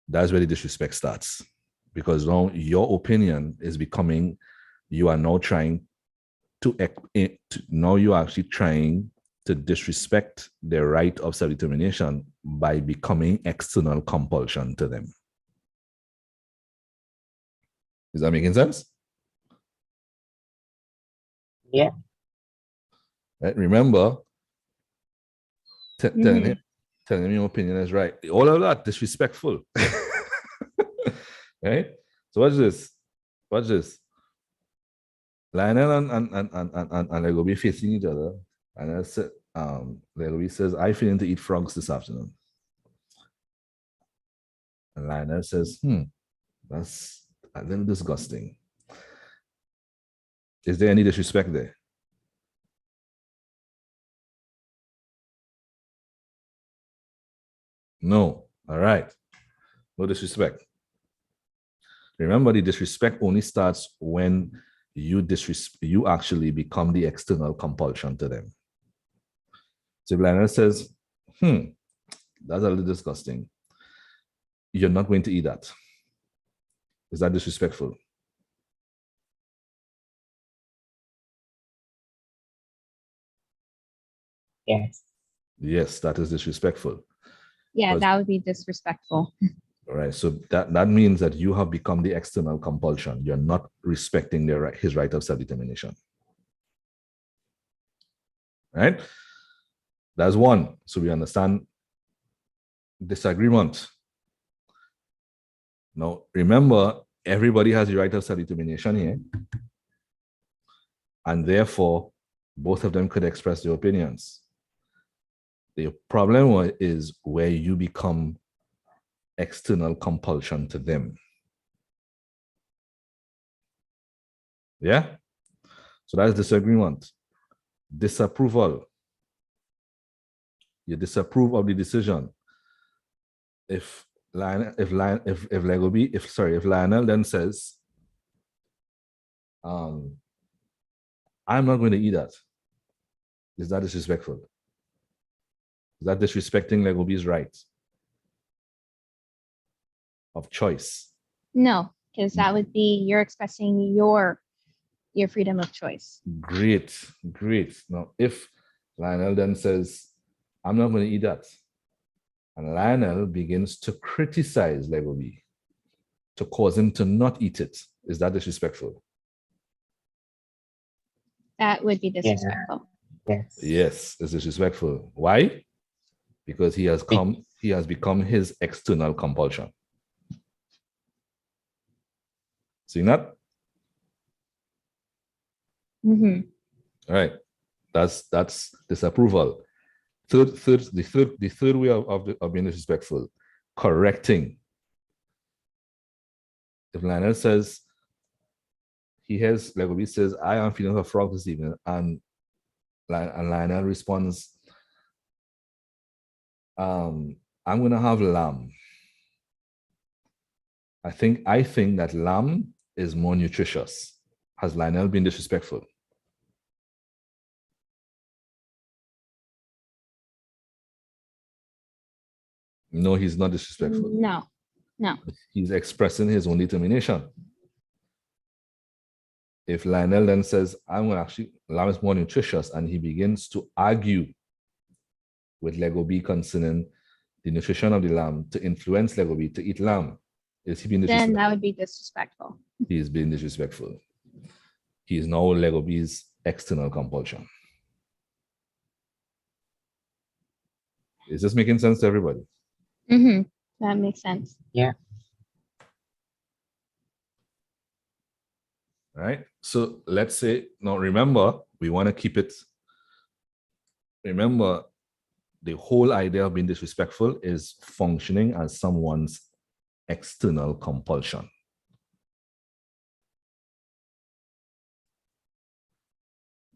[SPEAKER 4] that's where the disrespect starts. Because now your opinion is becoming, you are now trying now you're actually trying to disrespect their right of self-determination by becoming external compulsion to them. Is that making sense?
[SPEAKER 3] Yeah.
[SPEAKER 4] Right? Remember, telling him your opinion is right. All of that disrespectful. Right? So watch this. Lionel and Lego be facing each other, and I said, Lego says, "I feeling to eat frogs this afternoon." And Lionel says, that's a little disgusting. Is there any disrespect there? No. All right. No disrespect. Remember, the disrespect only starts when you actually become the external compulsion to them. So if Lionel says, that's a little disgusting, you're not going to eat that. Is that disrespectful?
[SPEAKER 3] Yes.
[SPEAKER 4] Yes, that is disrespectful.
[SPEAKER 2] Yeah, that would be disrespectful.
[SPEAKER 4] All right. So that means that you have become the external compulsion. You're not respecting his right of self-determination. Right? That's one. So we understand disagreement. Now, remember, everybody has the right of self-determination here. And therefore, both of them could express their opinions. The problem is where you become external compulsion to them. Yeah? So that's disagreement. Disapproval. You disapprove of the decision. If Lionel then says, I'm not going to eat that. Is that disrespectful? Is that disrespecting Lego B's right of choice?
[SPEAKER 2] No, because that would be you're expressing your freedom of choice.
[SPEAKER 4] Great. Now, if Lionel then says, I'm not going to eat that, and Lionel begins to criticize Lego B to cause him to not eat it, is that disrespectful?
[SPEAKER 2] That would be disrespectful.
[SPEAKER 3] Yes.
[SPEAKER 4] Yes, it's disrespectful. Why? Because he has become his external compulsion. See that?
[SPEAKER 2] Mm-hmm.
[SPEAKER 4] All right. That's disapproval. The third way of being disrespectful, correcting. If Lionel says he has, like we says, I am feeling a frog this evening, and Lionel responds, I'm gonna have lamb. I think that lamb is more nutritious. Has Lionel been disrespectful? No, he's not disrespectful.
[SPEAKER 2] No.
[SPEAKER 4] He's expressing his own determination. If Lionel then says, lamb is more nutritious, and he begins to argue with Lego B concerning the nutrition of the lamb to influence Lego B to eat lamb, is he being disrespectful?
[SPEAKER 2] Then that would be disrespectful.
[SPEAKER 4] He is being disrespectful. He is now Lego B's external compulsion. Is this making sense to everybody?
[SPEAKER 2] Mm-hmm. That makes sense.
[SPEAKER 3] Yeah.
[SPEAKER 4] All right. So let's say, now remember, we want to keep it. Remember, the whole idea of being disrespectful is functioning as someone's external compulsion.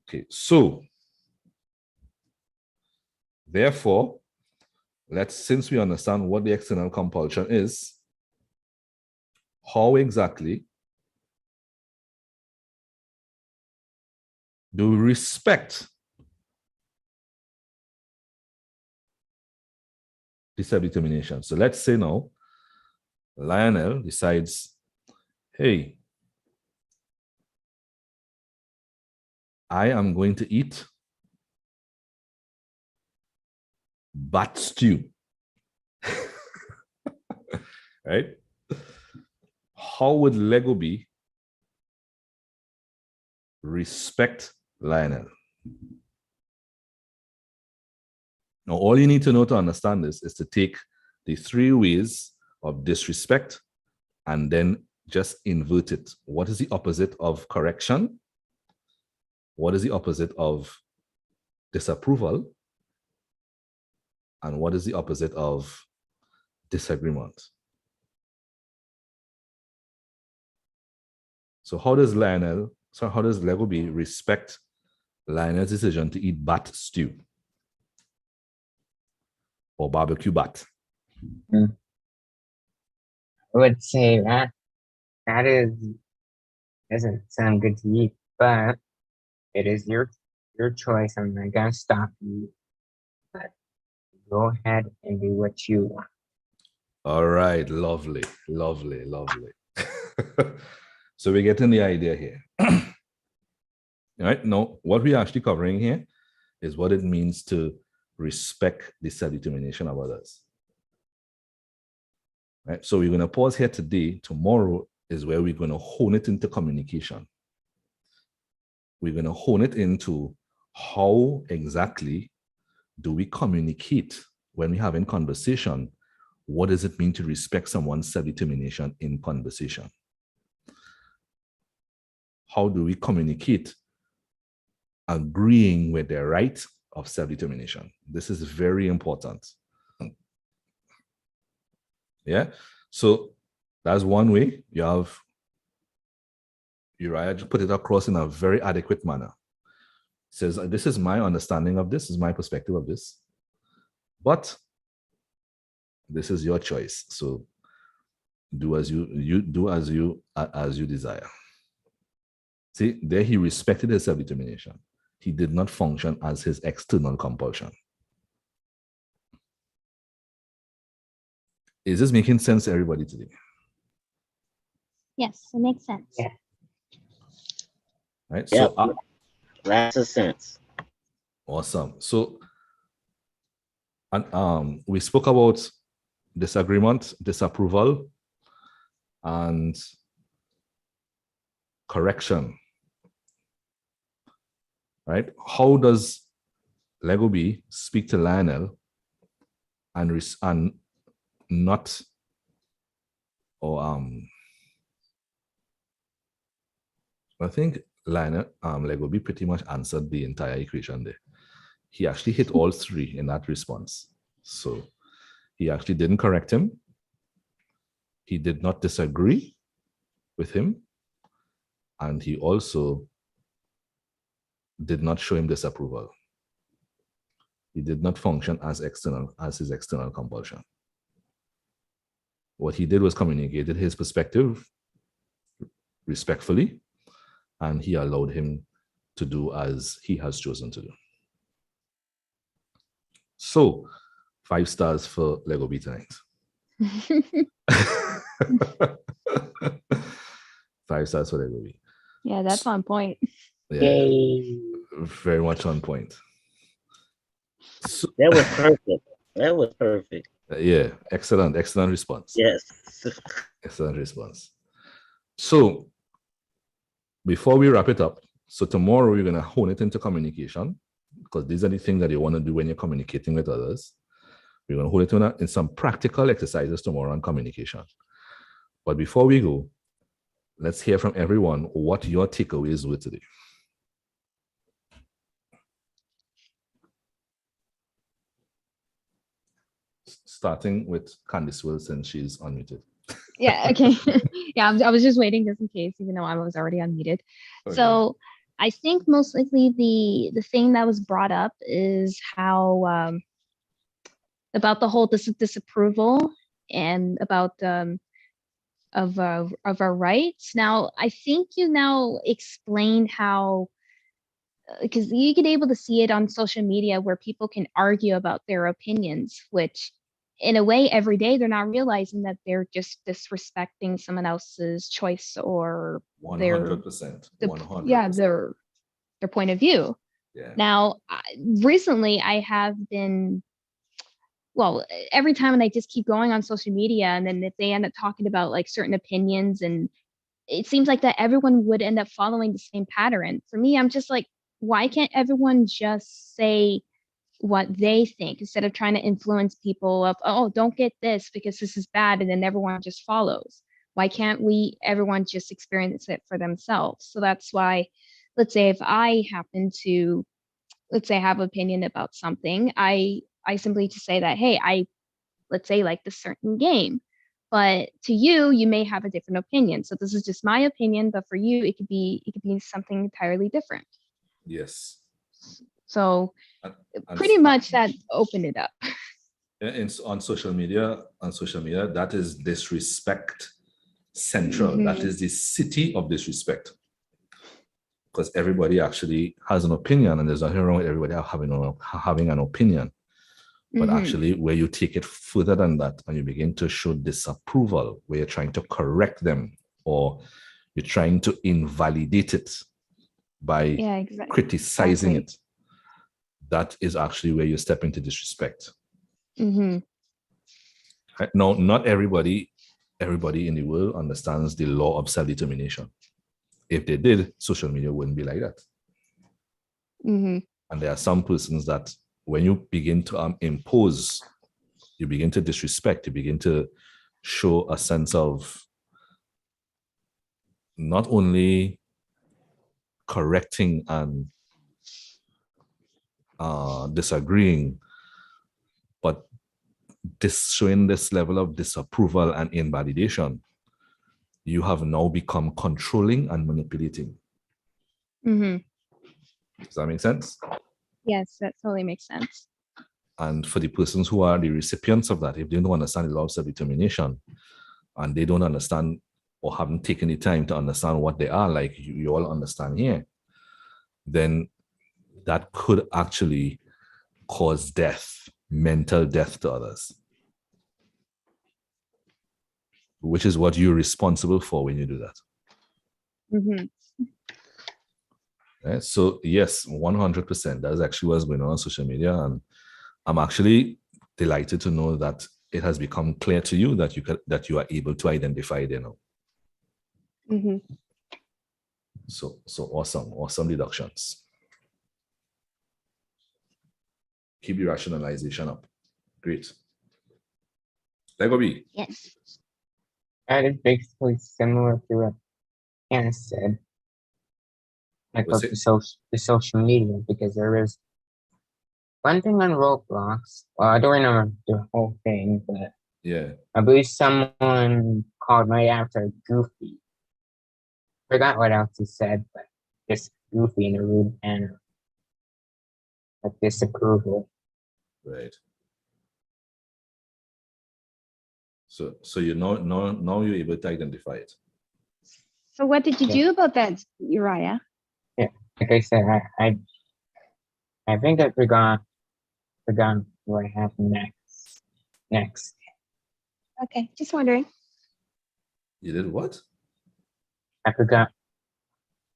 [SPEAKER 4] Okay, so therefore, since we understand what the external compulsion is, how exactly do we respect the self-determination? So let's say now, Lionel decides, hey, I am going to eat bat stew. Right? How would Lego B respect Lionel? Now, all you need to know to understand this is to take the 3 ways of disrespect and then just invert it. What is the opposite of correction? What is the opposite of disapproval? And what is the opposite of disagreement? So how does Lego B respect Lionel's decision to eat bat stew or barbecue bat?
[SPEAKER 3] I would say that doesn't sound good to eat, but it is your choice. I'm not gonna stop you. But go ahead and do what you want.
[SPEAKER 4] All right, lovely. So we're getting the idea here. All right, now what we're actually covering here is what it means to respect the self-determination of others. Right? So we're going to pause here today. Tomorrow is where we're going to hone it into communication. We're going to hone it into how exactly do we communicate when we have in conversation. What does it mean to respect someone's self-determination in conversation? How do we communicate agreeing with their right of self-determination? This is very important. Yeah. So that's one way. Uriah just put it across in a very adequate manner. Says, this is my understanding of this is my perspective of this, but this is your choice. So do as you do as you desire. See, there he respected his self-determination. He did not function as his external compulsion. Is this making sense to everybody today?
[SPEAKER 2] Yes, it makes sense.
[SPEAKER 3] Yeah.
[SPEAKER 4] Right.
[SPEAKER 1] Yep.
[SPEAKER 4] So
[SPEAKER 1] Lots of sense.
[SPEAKER 4] awesome. So and we spoke about disagreement, disapproval, and correction. Right? How does Lego B speak to Lionel and not or I think Lego B pretty much answered the entire equation there. He actually hit all three in that response. So he actually didn't correct him. He did not disagree with him. And he also did not show him disapproval. He did not function as his external compulsion. What he did was communicated his perspective respectfully, and he allowed him to do as he has chosen to do. So, 5 stars for Lego B tonight. 5 stars for Lego B.
[SPEAKER 2] Yeah, that's on point.
[SPEAKER 4] Yeah,
[SPEAKER 1] Yay.
[SPEAKER 4] very much on point. So,
[SPEAKER 1] That was perfect. That was perfect.
[SPEAKER 4] yeah, excellent response.
[SPEAKER 1] Yes.
[SPEAKER 4] Excellent response. So, before we wrap it up, so tomorrow we're going to hone it into communication, because these are the things that you want to do when you're communicating with others. We're going to hold it in some practical exercises tomorrow on communication. But before we go, let's hear from everyone what your takeaways were today. Starting with Candice Wilson, she's unmuted.
[SPEAKER 2] Yeah, okay. Yeah, I was just waiting just in case, even though I was already unmuted.
[SPEAKER 4] Okay.
[SPEAKER 2] So I think most likely the thing that was brought up is how about the whole disapproval and about of our rights. Now, I think you now explained how, because you get able to see it on social media where people can argue about their opinions, which in a way every day they're not realizing that they're just disrespecting someone else's choice or
[SPEAKER 4] 100%. 100%.
[SPEAKER 2] yeah, their point of view.
[SPEAKER 4] Yeah.
[SPEAKER 2] Now, recently I have been, well, every time when I just keep going on social media, and then if they end up talking about like certain opinions, and it seems like that everyone would end up following the same pattern. For me, I'm just like, why can't everyone just say what they think instead of trying to influence people of, oh, don't get this because this is bad, and then everyone just follows? Why can't everyone just experience it for themselves? So that's why, let's say if I happen to, let's say, have an opinion about something, I simply to say that, hey, let's say like this certain game, but to you may have a different opinion. So this is just my opinion, but for you, it could be something entirely different.
[SPEAKER 4] Yes.
[SPEAKER 2] So
[SPEAKER 4] And
[SPEAKER 2] pretty much that opened it up.
[SPEAKER 4] on social media, that is disrespect central.
[SPEAKER 2] Mm-hmm.
[SPEAKER 4] That is the city of disrespect. Because everybody actually has an opinion, and there's nothing wrong with everybody having an opinion. But actually, where you take it further than that and you begin to show disapproval, where you're trying to correct them or you're trying to invalidate it by criticizing it, that is actually where you step into disrespect.
[SPEAKER 2] Mm-hmm.
[SPEAKER 4] Right? Now, not everybody everybody in the world understands the law of self-determination. If they did, social media wouldn't be like that.
[SPEAKER 2] Mm-hmm.
[SPEAKER 4] And there are some persons that when you begin to impose, you begin to disrespect, you begin to show a sense of not only correcting and disagreeing, but showing this level of disapproval and invalidation, you have now become controlling and manipulating.
[SPEAKER 2] Mm-hmm.
[SPEAKER 4] Does that make sense?
[SPEAKER 2] Yes, that totally makes sense.
[SPEAKER 4] And for the persons who are the recipients of that, if they don't understand the law of self-determination and they don't understand or haven't taken the time to understand what they are, like you all understand here, then that could actually cause death, mental death to others, which is what you're responsible for when you do that.
[SPEAKER 2] Mm-hmm.
[SPEAKER 4] Right? So yes, 100%, that's actually what's going on social media. And I'm actually delighted to know that it has become clear to you that you are able to identify it now.
[SPEAKER 2] Mm-hmm.
[SPEAKER 4] So awesome deductions. Keep the rationalization up. Great. Lego B.
[SPEAKER 2] Yes.
[SPEAKER 3] That is basically similar to what Anna said. Like
[SPEAKER 4] What's
[SPEAKER 3] with
[SPEAKER 4] it?
[SPEAKER 3] the social media, because there is one thing on Roblox. Well, I don't remember the whole thing, but
[SPEAKER 4] Yeah.
[SPEAKER 3] I believe someone called my after goofy. Forgot what else he said, but just goofy in a rude manner. Like disapproval.
[SPEAKER 4] Right. So you know now you're able to identify it.
[SPEAKER 2] So what did you
[SPEAKER 3] Yeah.
[SPEAKER 2] do about that, Uriah?
[SPEAKER 3] Yeah. Like I said, I think I forgot what happened next.
[SPEAKER 2] Okay, just wondering.
[SPEAKER 4] You did what?
[SPEAKER 3] I forgot.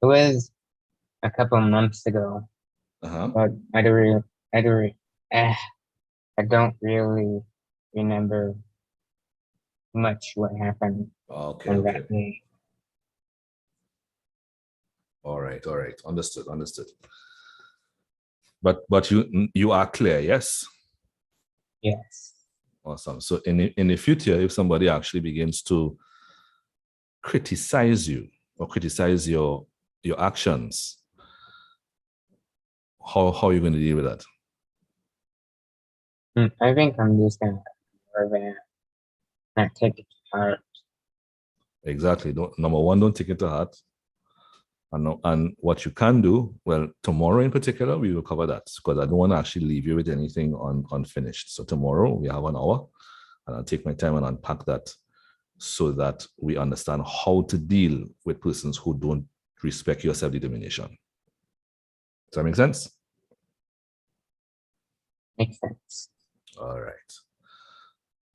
[SPEAKER 3] It was a couple of months ago,
[SPEAKER 4] Uh-huh.
[SPEAKER 3] but I don't really remember much what happened
[SPEAKER 4] Okay,
[SPEAKER 3] on
[SPEAKER 4] okay.
[SPEAKER 3] that day.
[SPEAKER 4] All right. Understood. But you are clear, yes?
[SPEAKER 3] Yes.
[SPEAKER 4] Awesome. So in the future, if somebody actually begins to criticize you or criticize your actions, how are you going to deal with that?
[SPEAKER 3] I think I'm just gonna not take it to heart.
[SPEAKER 4] Exactly. Number one, don't take it to heart. And what you can do, well, tomorrow in particular, we will cover that because I don't want to actually leave you with anything unfinished. So tomorrow we have an hour and I'll take my time and unpack that so that we understand how to deal with persons who don't respect your self-determination. Does that make sense?
[SPEAKER 3] Makes sense.
[SPEAKER 4] All right.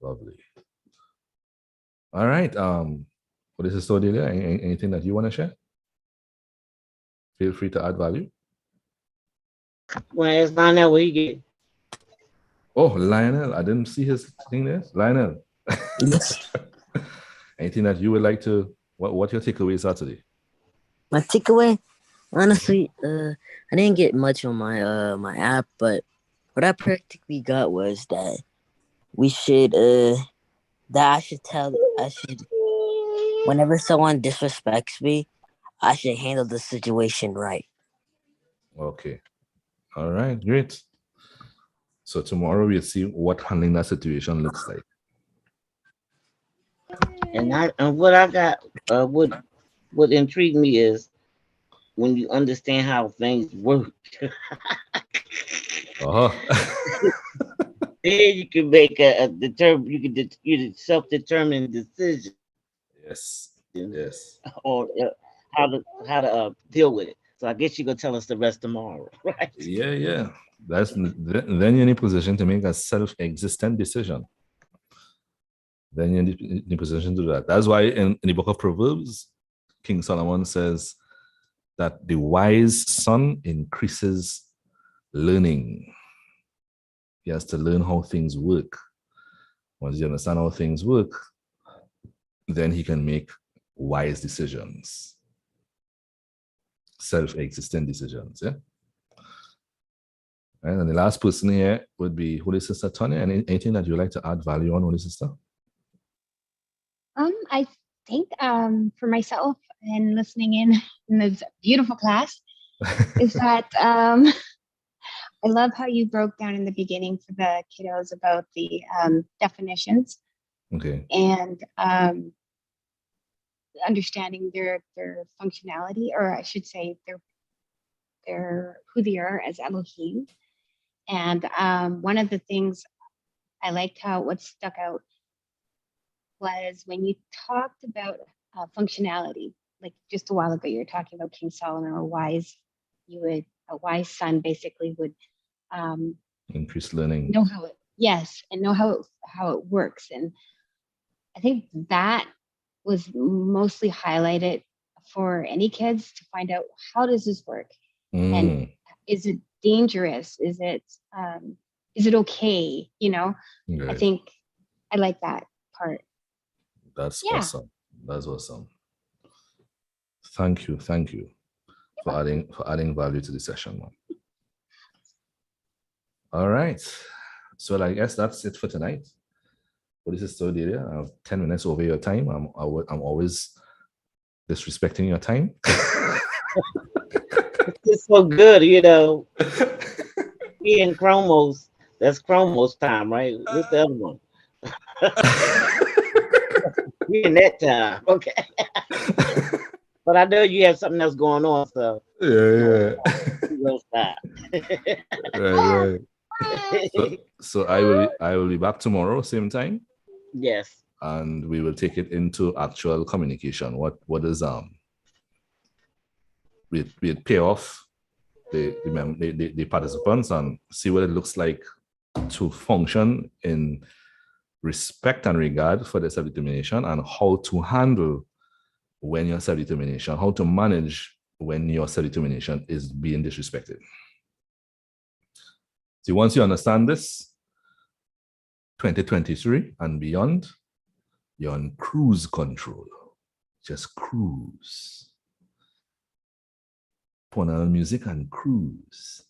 [SPEAKER 4] Lovely. All right. What is this, Odiela? Anything that you want to share? Feel free to add value.
[SPEAKER 1] Well, it's not that we get.
[SPEAKER 4] Oh, Lionel. I didn't see his thing there. Lionel.
[SPEAKER 6] Yes.
[SPEAKER 4] Anything that you would like to, what your takeaways are today?
[SPEAKER 6] My takeaway, honestly, I didn't get much on my my app, but what I practically got was that we should that I should whenever someone disrespects me, I should handle the situation right.
[SPEAKER 4] Okay. All right, great. So tomorrow we'll see what handling that situation looks like.
[SPEAKER 1] And what I got, what intrigued me is when you understand how things work. Then you can make you self-determined decision.
[SPEAKER 4] Yes. Yes.
[SPEAKER 1] Or how to deal with it. So I guess you're gonna tell us the rest tomorrow, right?
[SPEAKER 4] Yeah. Then you're in a position to make a self-existent decision. Then you're in a position to do that. That's why in the book of Proverbs, King Solomon says that the wise son increases learning. He has to learn how things work. Once you understand how things work, then he can make wise decisions, self-existent decisions. Yeah. And the last person here would be Holy Sister Tanya. Anything that you'd like to add value on, Holy Sister?
[SPEAKER 2] I think for myself and listening in this beautiful class is that I love how you broke down in the beginning for the kiddos about the definitions.
[SPEAKER 4] Okay.
[SPEAKER 2] And understanding their functionality, or I should say their who they are as Elohim. And one of the things I liked how what stuck out was when you talked about functionality, like just a while ago, you were talking about King Solomon, or a wise son basically would
[SPEAKER 4] increase learning.
[SPEAKER 2] know how it works. And I think that was mostly highlighted for any kids to find out, how does this work? And is it dangerous? Is it okay?
[SPEAKER 4] Right.
[SPEAKER 2] I think I like that part.
[SPEAKER 4] That's awesome. That's awesome. Thank you for adding value to the session, man. All right. So I guess that's it for tonight. Well, this is Odiela. I have 10 minutes over your time. I'm always disrespecting your time.
[SPEAKER 1] It's so good, We in Chromos. That's Chromos time, right? What's the other one? We in that time, okay. But I know you have something else going on, so
[SPEAKER 4] yeah.
[SPEAKER 1] We'll stop.
[SPEAKER 4] Right. So I will be back tomorrow, same time.
[SPEAKER 1] Yes.
[SPEAKER 4] And we will take it into actual communication. What is we pay off the participants and see what it looks like to function in respect and regard for the self-determination, and how to handle when your self-determination, how to manage when your self-determination is being disrespected. So once you understand this, 2023 and beyond, you're on cruise control. Just cruise. Put on music and cruise.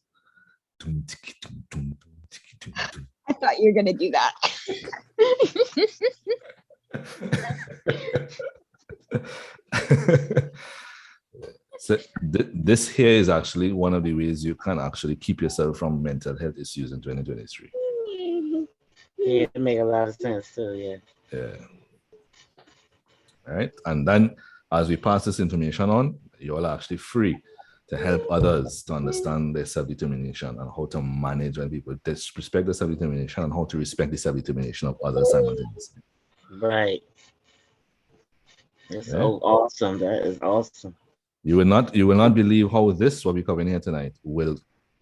[SPEAKER 2] I thought you were going to do that.
[SPEAKER 4] So this here is actually one of the ways you can actually keep yourself from mental health issues in 2023.
[SPEAKER 1] Yeah, it makes a lot of sense too, yeah.
[SPEAKER 4] Yeah. All right. And then as we pass this information on, you're all actually free to help others to understand their self-determination and how to manage when people disrespect the self-determination, and how to respect the self-determination of others simultaneously.
[SPEAKER 1] Right. It's so awesome. That is awesome.
[SPEAKER 4] You will not believe how this, what we're covering here tonight, will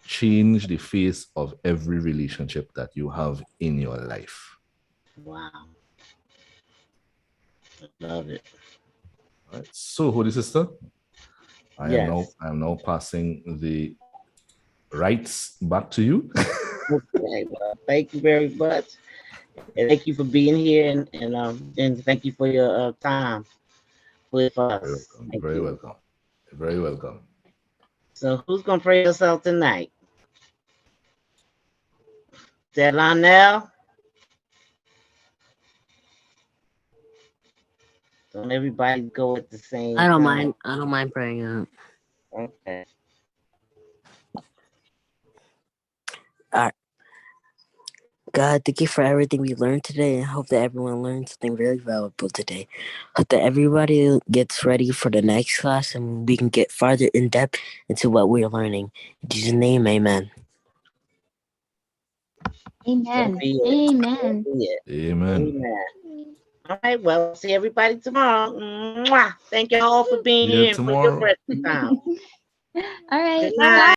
[SPEAKER 4] change the face of every relationship that you have in your life.
[SPEAKER 1] Wow. Love it.
[SPEAKER 4] All right. So, Holy Sister, I
[SPEAKER 1] Yes.
[SPEAKER 4] am now passing the rights back to you.
[SPEAKER 1] Okay, well, thank you very much. And thank you for being here, and thank you for your time with us.
[SPEAKER 4] Very welcome. Very welcome.
[SPEAKER 1] So who's gonna pray us out tonight? Is that Lionel? Don't everybody go at the same
[SPEAKER 6] I don't
[SPEAKER 1] time.
[SPEAKER 6] mind. I don't mind praying out.
[SPEAKER 1] Okay.
[SPEAKER 6] All right. God, thank you for everything we learned today. I hope that everyone learned something very valuable today. Hope that everybody gets ready for the next class and we can get farther in depth into what we're learning. In Jesus' name, amen.
[SPEAKER 2] Amen.
[SPEAKER 1] Amen.
[SPEAKER 4] Amen.
[SPEAKER 1] All right, well, see everybody tomorrow. Mwah. Thank you all for being here and for your precious time.
[SPEAKER 2] All right.
[SPEAKER 1] Good night.